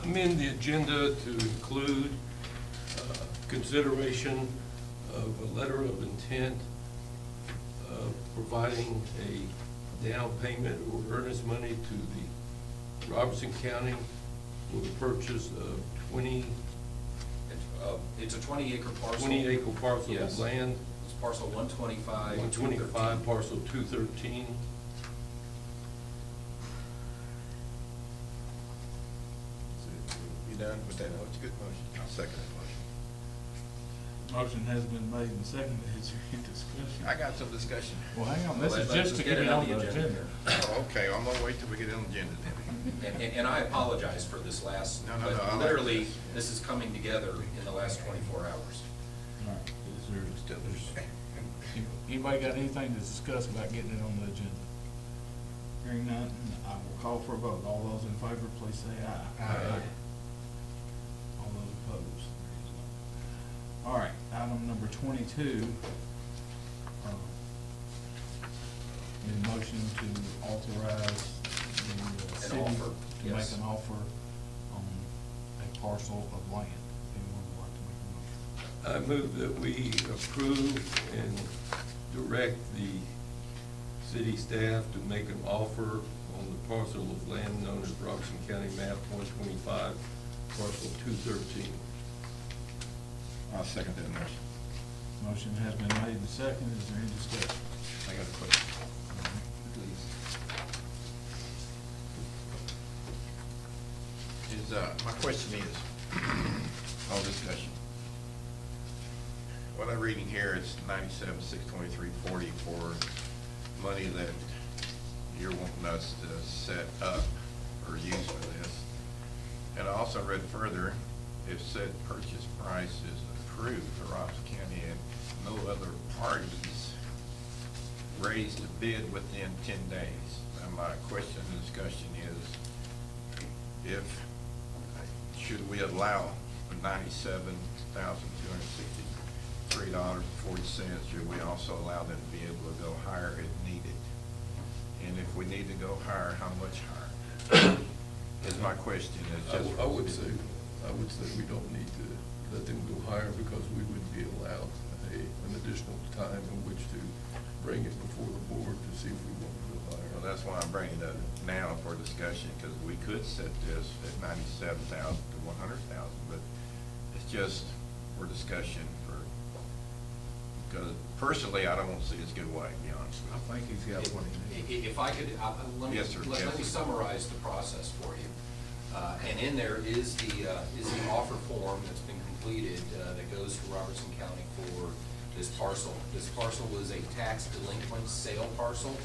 amend the agenda to include consideration of a letter of intent providing a down payment or earnest money to the Robertson County for the purchase of It's a 20-acre parcel. 20-acre parcel Yes. of land, It's parcel 125. 125, parcel 213. You done with that? That's a good motion. I'll second that motion. Motion has been made and seconded. Is there any discussion? I got some discussion. Well, hang on, this is Let's just to get get it it on the agenda. agenda. Oh, okay, I'm gonna wait till we get it on the agenda then. And I apologize for this last, No, no, no, I but like literally, this. this is coming together in the last 24 hours. All right, is there, anybody got anything to discuss about getting it on the agenda? Hearing none, I will call for a vote. All those in favor, please say aye. Aye. All those opposed? All right, item number 22. Need a motion to authorize the city offer, to make yes. an offer on a parcel of land. Anyone would like to make a motion? I move that we approve and direct the city staff to make an offer on the parcel of land known as Robertson County Map 125, parcel 213. I'll second that motion. Motion has been made and seconded. Is there any discussion? I got a question. Please. My question is, on discussion. What I'm reading here is 97,623.40 for money that you're wanting us to set up or use for this. And I also read further, if said purchase price is approved for Robertson County and no other parties raised a bid within 10 days. And my question and discussion is, should we allow $97,263.40? Should we also allow them to be able to go higher if needed? And if we need to go higher, how much higher? Is my question. I would say we don't need to let them go higher because we would be allowed an additional time in which to bring it before the board to see if we want to go higher. Well, that's why I'm bringing it up now for discussion, because we could set this at 97,000 to 100,000, but it's just for discussion because personally, I don't want to see this get away, to be honest with you. I think he's got what he needs. If I could, Yes, sir. let me summarize the process for you. And in there is the offer form that's been completed that goes to Robertson County for this parcel. This parcel was a tax delinquent sale parcel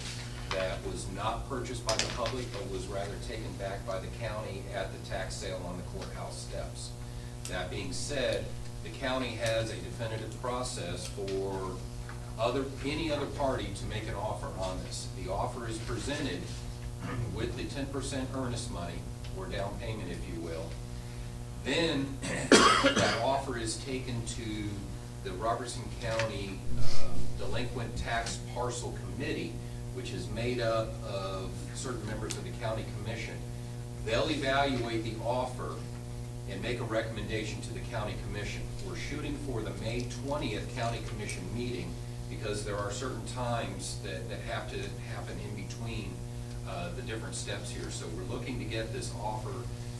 that was not purchased by the public, but was rather taken back by the county at the tax sale on the courthouse steps. That being said, the county has a definitive process for any other party to make an offer on this. The offer is presented with the 10% earnest money, or down payment, if you will. Then that offer is taken to the Robertson County Delinquent Tax Parcel Committee, which is made up of certain members of the county commission. They'll evaluate the offer and make a recommendation to the county commission. We're shooting for the May 20th county commission meeting because there are certain times that have to happen in between the different steps here. So we're looking to get this offer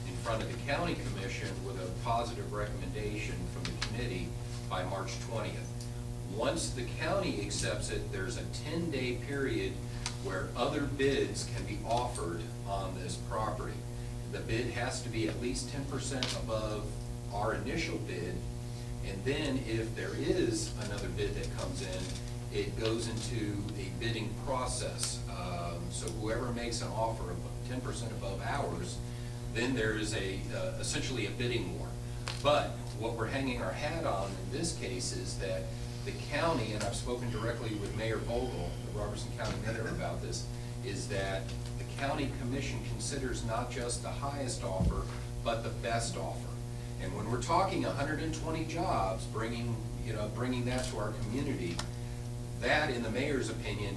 in front of the county commission with a positive recommendation from the committee by March 20th. Once the county accepts it, there's a 10-day period where other bids can be offered on this property. The bid has to be at least 10% above our initial bid, and then if there is another bid that comes in, it goes into a bidding process. So whoever makes an offer of 10% above ours, then there is essentially a bidding war. But what we're hanging our hat on in this case is that the county, and I've spoken directly with Mayor Vogel, the Robertson County Mayor, about this, is that the county commission considers not just the highest offer, but the best offer. And when we're talking 120 jobs, bringing that to our community, that, in the mayor's opinion,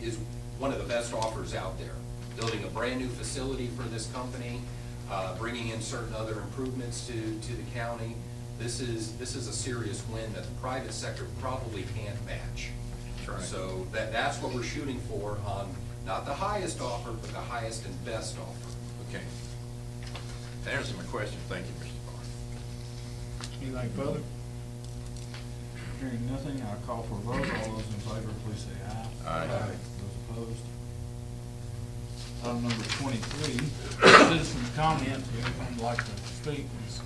is one of the best offers out there. Building a brand new facility for this company, bringing in certain other improvements to the county, This is a serious win that the private sector probably can't match. That's right. So that's what we're shooting for on, not the highest offer, but the highest and best offer. Okay. To answer my question, thank you, Mr. Barr. Anything further? Hearing nothing, I'll call for a vote. All those in favor, please say aye. Aye. Those opposed? Item number 23, citizen comments. If anyone would like to speak, please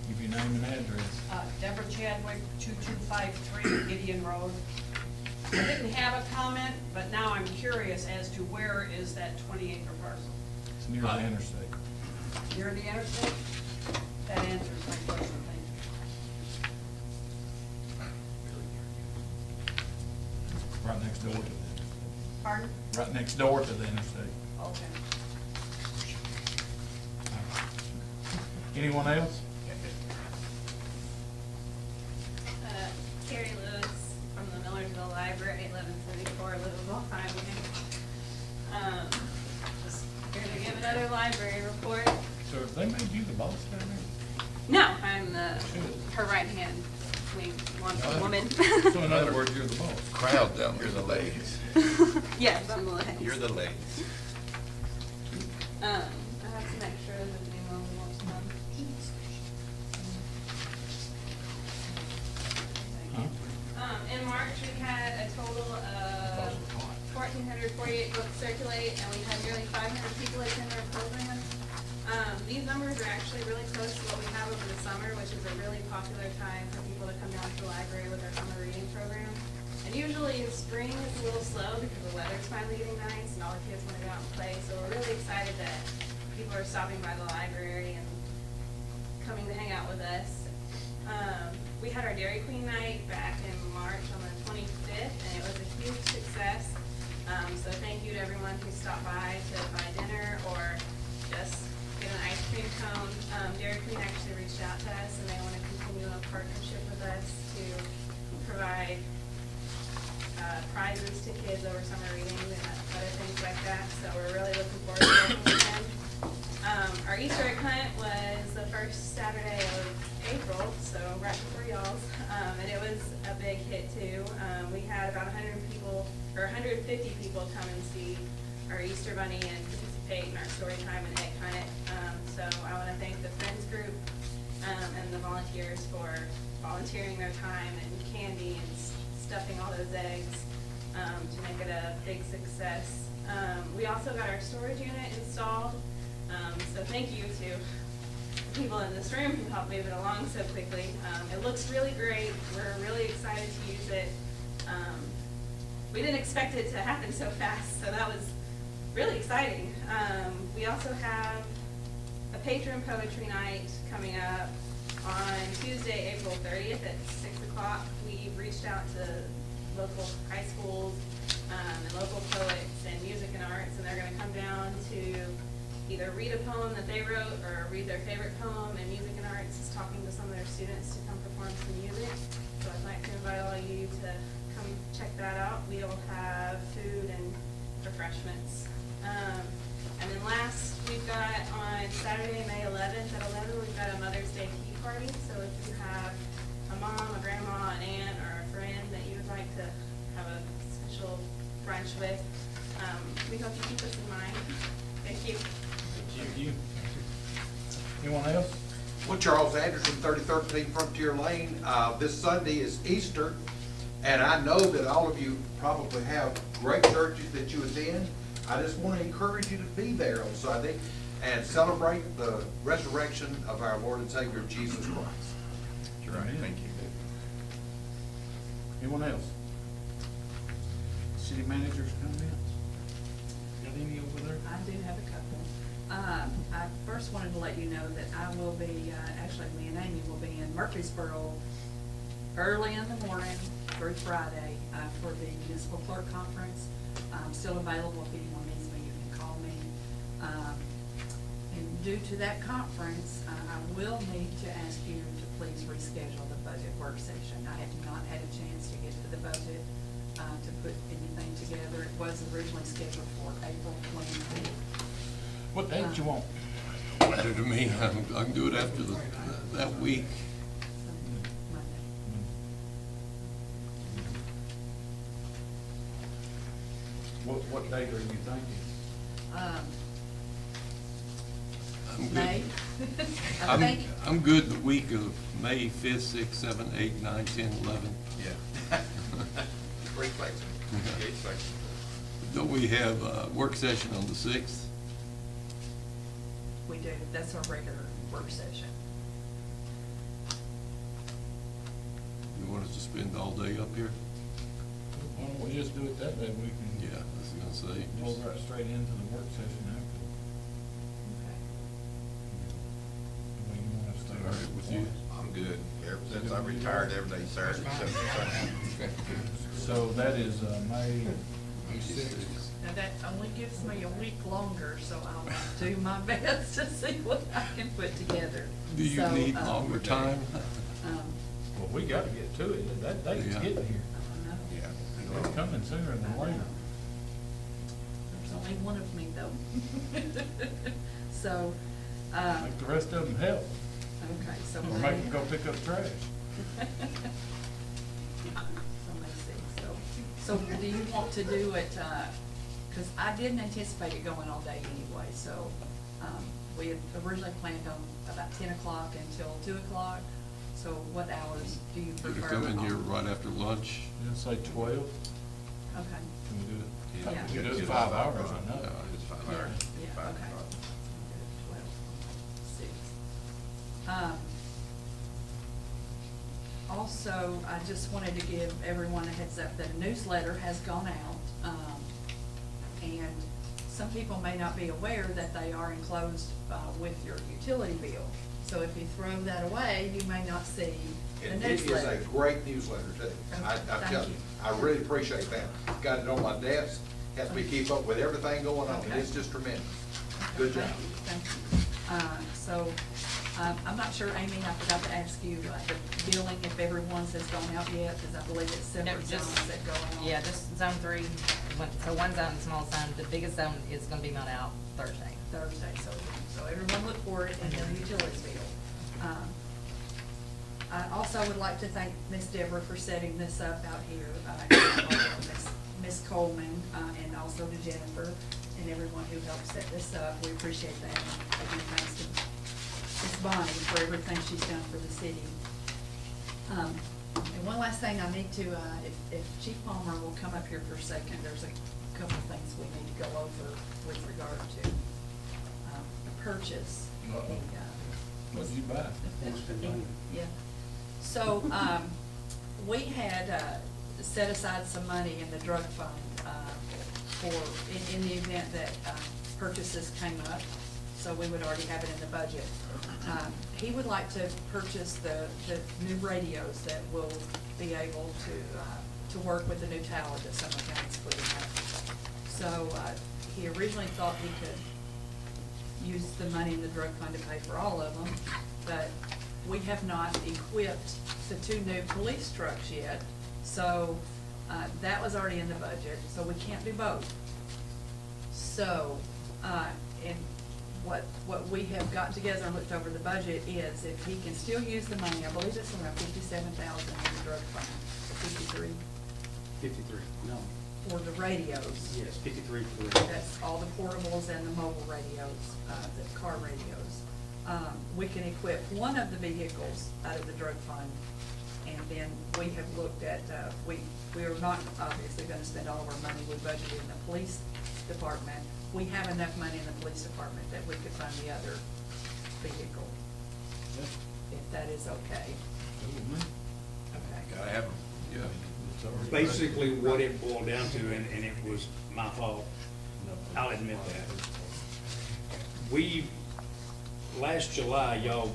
give your name and address. Deborah Chadwick, 2253 Gideon Road. I didn't have a comment, but now I'm curious as to where is that 20-acre parcel? It's near the interstate. Near the interstate? That answers my question, thank you. Right next door to the interstate. Pardon? Right next door to the interstate. Okay. Anyone else? Carrie Lewis from the Millersville Library, 1174 Louisville Highway. Just here to give another library report. So have they made you the boss down there? No, I'm her right hand, woman. So in other words, you're the boss. Crowd down there. You're the ladies. Yes, I'm the lady. You're the ladies. I have some extras if anyone wants some. In March, we had a total of 1,448 books circulate, and we had nearly 500 people attend our program. These numbers are actually really close to what we have over the summer, which is a really popular time for people to come down to the library with our summer reading program. And usually spring is a little slow because the weather's finally getting nice and all the kids want to go out and play. So we're really excited that people are stopping by the library and coming to hang out with us. We had our Dairy Queen night back in March on the 25th, and it was a huge success. So thank you to everyone who stopped by to buy dinner or just get an ice cream cone. Dairy Queen actually reached out to us, and they want to continue a partnership with us to provide prizes to kids over summer reading and other things like that. So we're really looking forward to working with them. Our Easter egg hunt was the first Saturday of April, so right before y'all's, and it was a big hit too. We had about 150 people come and see our Easter Bunny and participate in our story time and egg hunt. So I want to thank the Friends group and the volunteers for volunteering their time and candy and stuffing all those eggs to make it a big success. We also got our storage unit installed. So thank you to the people in this room who helped move it along so quickly. It looks really great. We're really excited to use it. We didn't expect it to happen so fast, so that was really exciting. We also have a patron poetry night coming up on Tuesday, April 30th at 6 o'clock. We've reached out to local high schools and local poets and music and arts, and they're going to come down to either read a poem that they wrote or read their favorite poem, and Music and Arts is talking to some of their students to come perform some music. So I'd like to invite all of you to come check that out. We'll have food and refreshments. And then last, we've got on Saturday, May 11th at 11, we've got a Mother's Day tea party. So if you have a mom, a grandma, an aunt, or a friend that you would like to have a special brunch with, we hope you keep us in mind. Thank you. Thank you. Anyone else? Well, Charles Anderson, 3013 Frontier Lane. This Sunday is Easter, and I know that all of you probably have great churches that you attend. I just want to encourage you to be there on Sunday and celebrate the resurrection of our Lord and Savior Jesus Christ. That's right, thank you. Anyone else? City managers comments? Got any over there? I do have a couple. I first wanted to let you know that I will be, actually me and Amy will be in Murfreesboro early in the morning through Friday for the municipal clerk conference. I'm still available if anyone needs me, you can call me. And due to that conference, I will need to ask you to please reschedule the budget work session. I have not had a chance to get to the budget to put anything together. It was originally scheduled for April 29th. What date you want? Matter to me, I can do it after that week. what date are you thinking? I'm good. May, I think. I'm good the week of May 5th, 6th, 7th, 8th, 9th, 10th, 11th. Yeah. Great flexible, great flexible. Don't we have a work session on the 6th? We do, that's our regular work session. You want us to spend all day up here? Why don't we just do it that day, we can. Yeah, I was gonna say. Go right straight into the work session after. The way you want us to. All right with you? I'm good. Ever since I retired, every day Saturday, That's except fine. Sunday. So that is, May, Now, that only gives me a week longer, so I'll do my best to see what I can put together. Do you So, need longer time? well, we gotta get to it, that date's Yeah. getting here. I don't know. Yeah. It's coming sooner than later. There's only one of me, though. So, Make the rest of them help, okay, so. or make them go pick up trash. So let's see, so do you want to do it, cause I didn't anticipate it going all day anyway, so, we had originally planned on about 10 o'clock until 2 o'clock, so what hours do you We're prefer? gonna come in here right after lunch. You say 12, Okay, can we do it? Yeah. We can do it 5 hours, I know. It's 5 yeah, hours. yeah, 5 okay. o'clock. 12, 6. Also, I just wanted to give everyone a heads up that a newsletter has gone out. And some people may not be aware that they are enclosed with your utility bill. So if you throw that away, you may not see the And it is a newsletter. great newsletter too. I Thank tell you, you. I really appreciate that. Got it on my desk, helps me keep up with everything going on. Okay. It's just tremendous. Good job. Thank you. So, I'm not sure, Amy, I forgot to ask you, the billing, if everyone's has gone out yet, because I believe it's No, separate just- zones that go out. Yeah, just zone 3, so one zone, small zone, the biggest zone is gonna be mailed out Thursday. Thursday, so everyone look for it in their utilities bill. I also would like to thank Miss Deborah for setting this up out here, Miss Coleman, and also to Jennifer and everyone who helped set this up. We appreciate that. And again, thanks to Miss Bonnie for everything she's done for the city. And one last thing I need to, if Chief Palmer will come up here for a second, there's a couple of things we need to go over with regard to the purchase. Uh-oh. What did you buy? Yeah. So, we had set aside some money in the drug fund in the event that purchases came up, so we would already have it in the budget. He would like to purchase the new radios that will be able to work with the new tower that Summer County's putting up. So, he originally thought he could use the money in the drug fund to pay for all of them, but we have not equipped the 2 new police trucks yet, so that was already in the budget, so we can't do both. So, and what we have gotten together and looked over the budget is if he can still use the money, I believe it's around 57,000 in the drug fund, 53, 53, no, for the radios. yes, 53 for the. That's all the portables and the mobile radios, the car radios. We can equip one of the vehicles out of the drug fund, and then we have looked at, we are not obviously gonna spend all of our money we budgeted in the police department. We have enough money in the police department that we could fund the other vehicle, if that is okay. Okay. Gotta have them. Yeah. Basically, what it boiled down to, and it was my fault, I'll admit that. Last July, y'all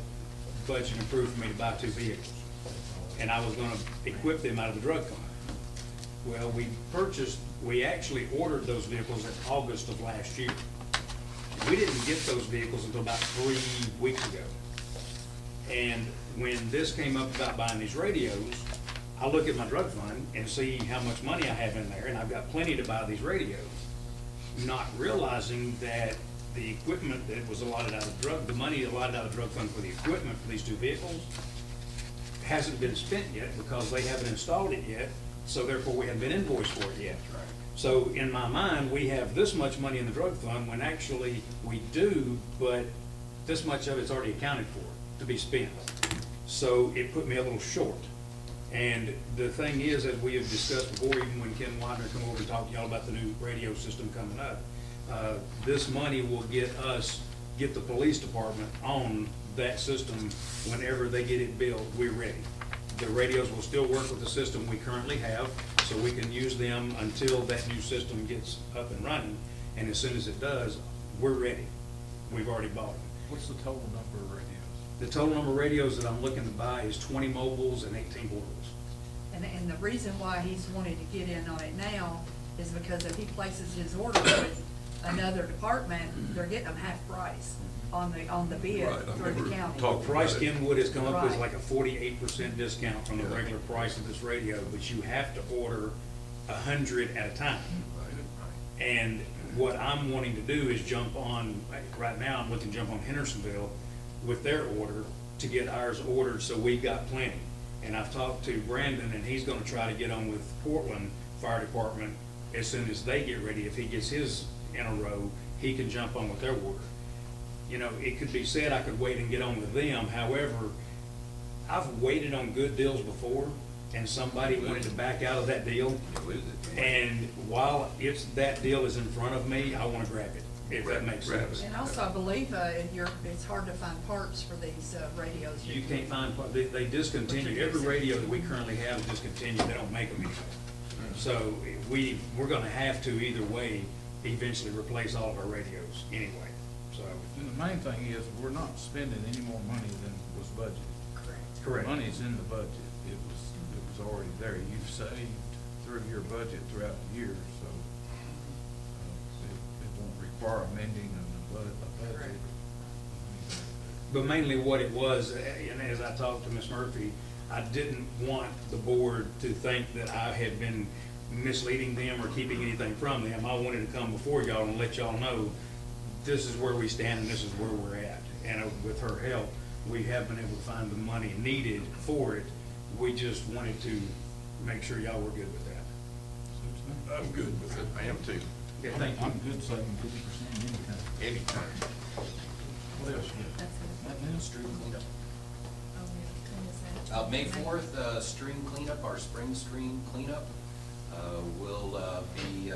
budget approved for me to buy 2 vehicles, and I was gonna equip them out of the drug fund. Well, we actually ordered those vehicles in August of last year. We didn't get those vehicles until about 3 weeks ago. And when this came up about buying these radios, I look at my drug fund and see how much money I have in there, and I've got plenty to buy these radios, not realizing that the equipment that was allotted out of the money allotted out of drug fund for the equipment for these 2 vehicles hasn't been spent yet because they haven't installed it yet, so therefore we haven't been invoiced for it yet. So in my mind, we have this much money in the drug fund when actually we do, but this much of it's already accounted for to be spent. So it put me a little short. And the thing is, as we have discussed before, even when Ken Widener come over and talk to y'all about the new radio system coming up, this money will get the police department on that system whenever they get it built, we're ready. The radios will still work with the system we currently have, so we can use them until that new system gets up and running. And as soon as it does, we're ready. We've already bought them. What's the total number of radios? The total number of radios that I'm looking to buy is 20 mobiles and 18 portables. And the reason why he's wanting to get in on it now is because if he places his order with another department, they're getting them half price on the bid Right, I through the remember county. talking The price about it. Kenwood has come up with Right. like a 48% discount from the Yeah. regular price of this radio, but you have to order 100 at a time. And what I'm wanting to do is jump on, right now, I'm looking to jump on Hendersonville with their order to get ours ordered, so we got plenty. And I've talked to Brandon, and he's gonna try to get on with Portland Fire Department as soon as they get ready. If he gets his in a row, he can jump on with their order. You know, it could be said I could wait and get on with them, however, I've waited on good deals before, and somebody wanted to back out of that deal. And while that deal is in front of me, I wanna grab it, if that makes sense. And also, I believe, it's hard to find parts for these radios. You can't find, they discontinue, every radio that we currently have is discontinued, they don't make them anymore. So we're gonna have to either way eventually replace all of our radios anyway, so. And the main thing is, we're not spending any more money than was budgeted. Correct. Money's in the budget. It was already there. You've saved through your budget throughout the year, so it won't require amending of the budget. But mainly what it was, and as I talked to Ms. Murphy, I didn't want the board to think that I had been misleading them or keeping anything from them. I wanted to come before y'all and let y'all know this is where we stand and this is where we're at. And with her help, we have been able to find the money needed for it. We just wanted to make sure y'all were good with that. I'm good with it. I am too. Okay, thank you. I'm good saving 50% anytime. Anytime. What else? Nothing else, street cleanup. May 4th, stream cleanup, our spring stream cleanup, will be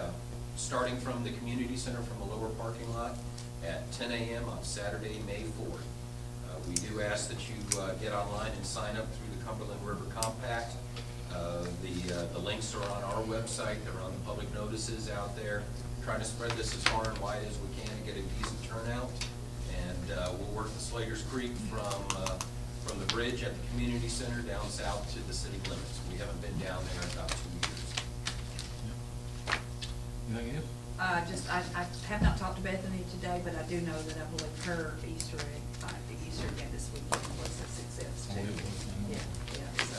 starting from the community center from the lower parking lot at 10 a.m. on Saturday, May 4th. We do ask that you get online and sign up through the Cumberland River Compact. The links are on our website. They're on the public notices out there. Trying to spread this as far and wide as we can and get a decent turnout. And we'll work the Slaters Creek from the bridge at the community center down south to the city limits. We haven't been down there in about 2 years. Anything else? I have not talked to Bethany today, but I do know that I believe her Easter egg, the Easter egg this weekend was a success too. Oh, it was. Yeah, so.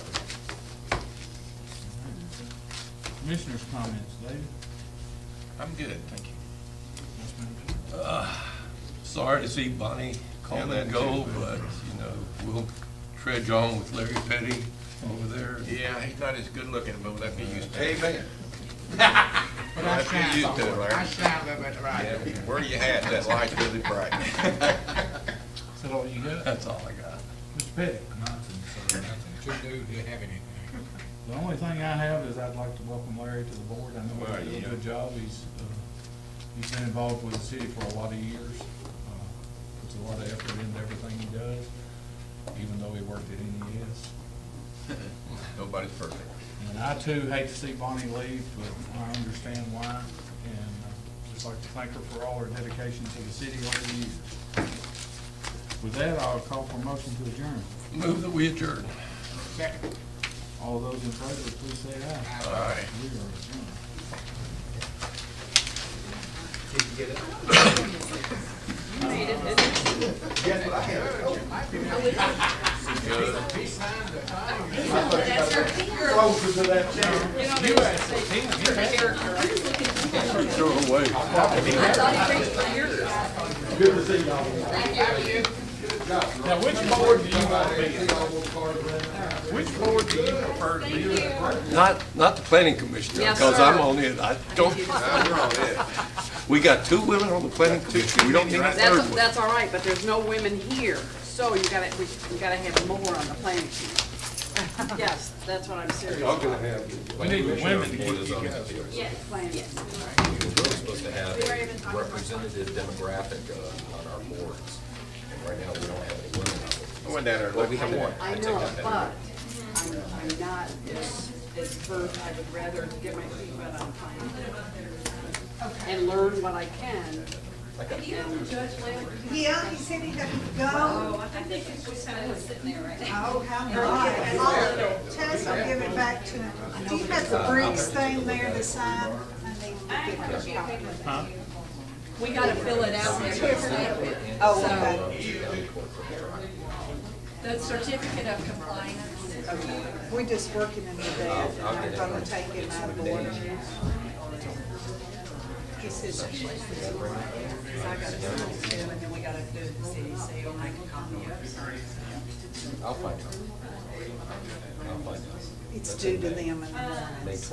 Commissioners' comments, David? I'm good, thank you. Yes, ma'am. Sorry to see Bonnie come Yeah, and that go, too. but, we'll trudge on with Larry Petty over there. Yeah, he's not as good looking, but we'll have to get used to it. Amen. But I Let's get shine used to it, somewhere. Larry. I shine a little bit right. Yeah, wear your hat, that light's really bright. Is that all you got? That's all I got. Mr. Petty? Nothing, sir, nothing. Two dudes didn't have anything. The only thing I have is I'd like to welcome Larry to the board. I know Well, he's doing yeah. a good job. He's been involved with the city for a lot of years. Puts a lot of effort into everything he does, even though he worked at NES. Nobody's perfect. And I too hate to see Bonnie leave, but I understand why. And just like to thank her for all her dedication to the city over the years. With that, I'll call for a motion to adjourn. Move that we adjourn. Second. All those in favor, please say aye. Aye. We are adjourned. You made it, didn't you? Guess what I had? He signed the thing. That's her finger. Closer to that chair. You know, they used to say, character, right? Throw it away. I thought he reached for yours. Good to see y'all. Now, which board do you want to be on? Which board board, do you prefer to be? Thank you. Not the planning commissioner, Yes, because sir. I'm on it. I don't, You're on it. we got 2 women on the planning commission. We don't need a third That's, one. that's all right, but there's no women here, so you gotta, we gotta have more on the planning team. Yes, that's what I'm serious I'm gonna about. have. We need women to get you Board guys. of Zoning Appeals. Yes. Planning. Yes. We're really supposed to have a representative demographic on our boards. And right now, we don't have any women on it. I went down there. Well, we have one. I take know, that but back. I'm not as versed, I would rather get my feet wet on planning. And learn what I can. Yeah, he said he had to go. I think it's just kind of sitting there right now. Oh, how nice. Tess, I'll give it back to him. Do you have the bricks thing there to sign? I need to get a copy. We gotta fill it out. Oh, okay. The certificate of compliance. We're just working in the day, and I'm gonna take him out of order. He says, So I gotta fill it too, and then we gotta do the CDC, or make a copy of it. I'll find out. I'll find out. it's due to them in the morning.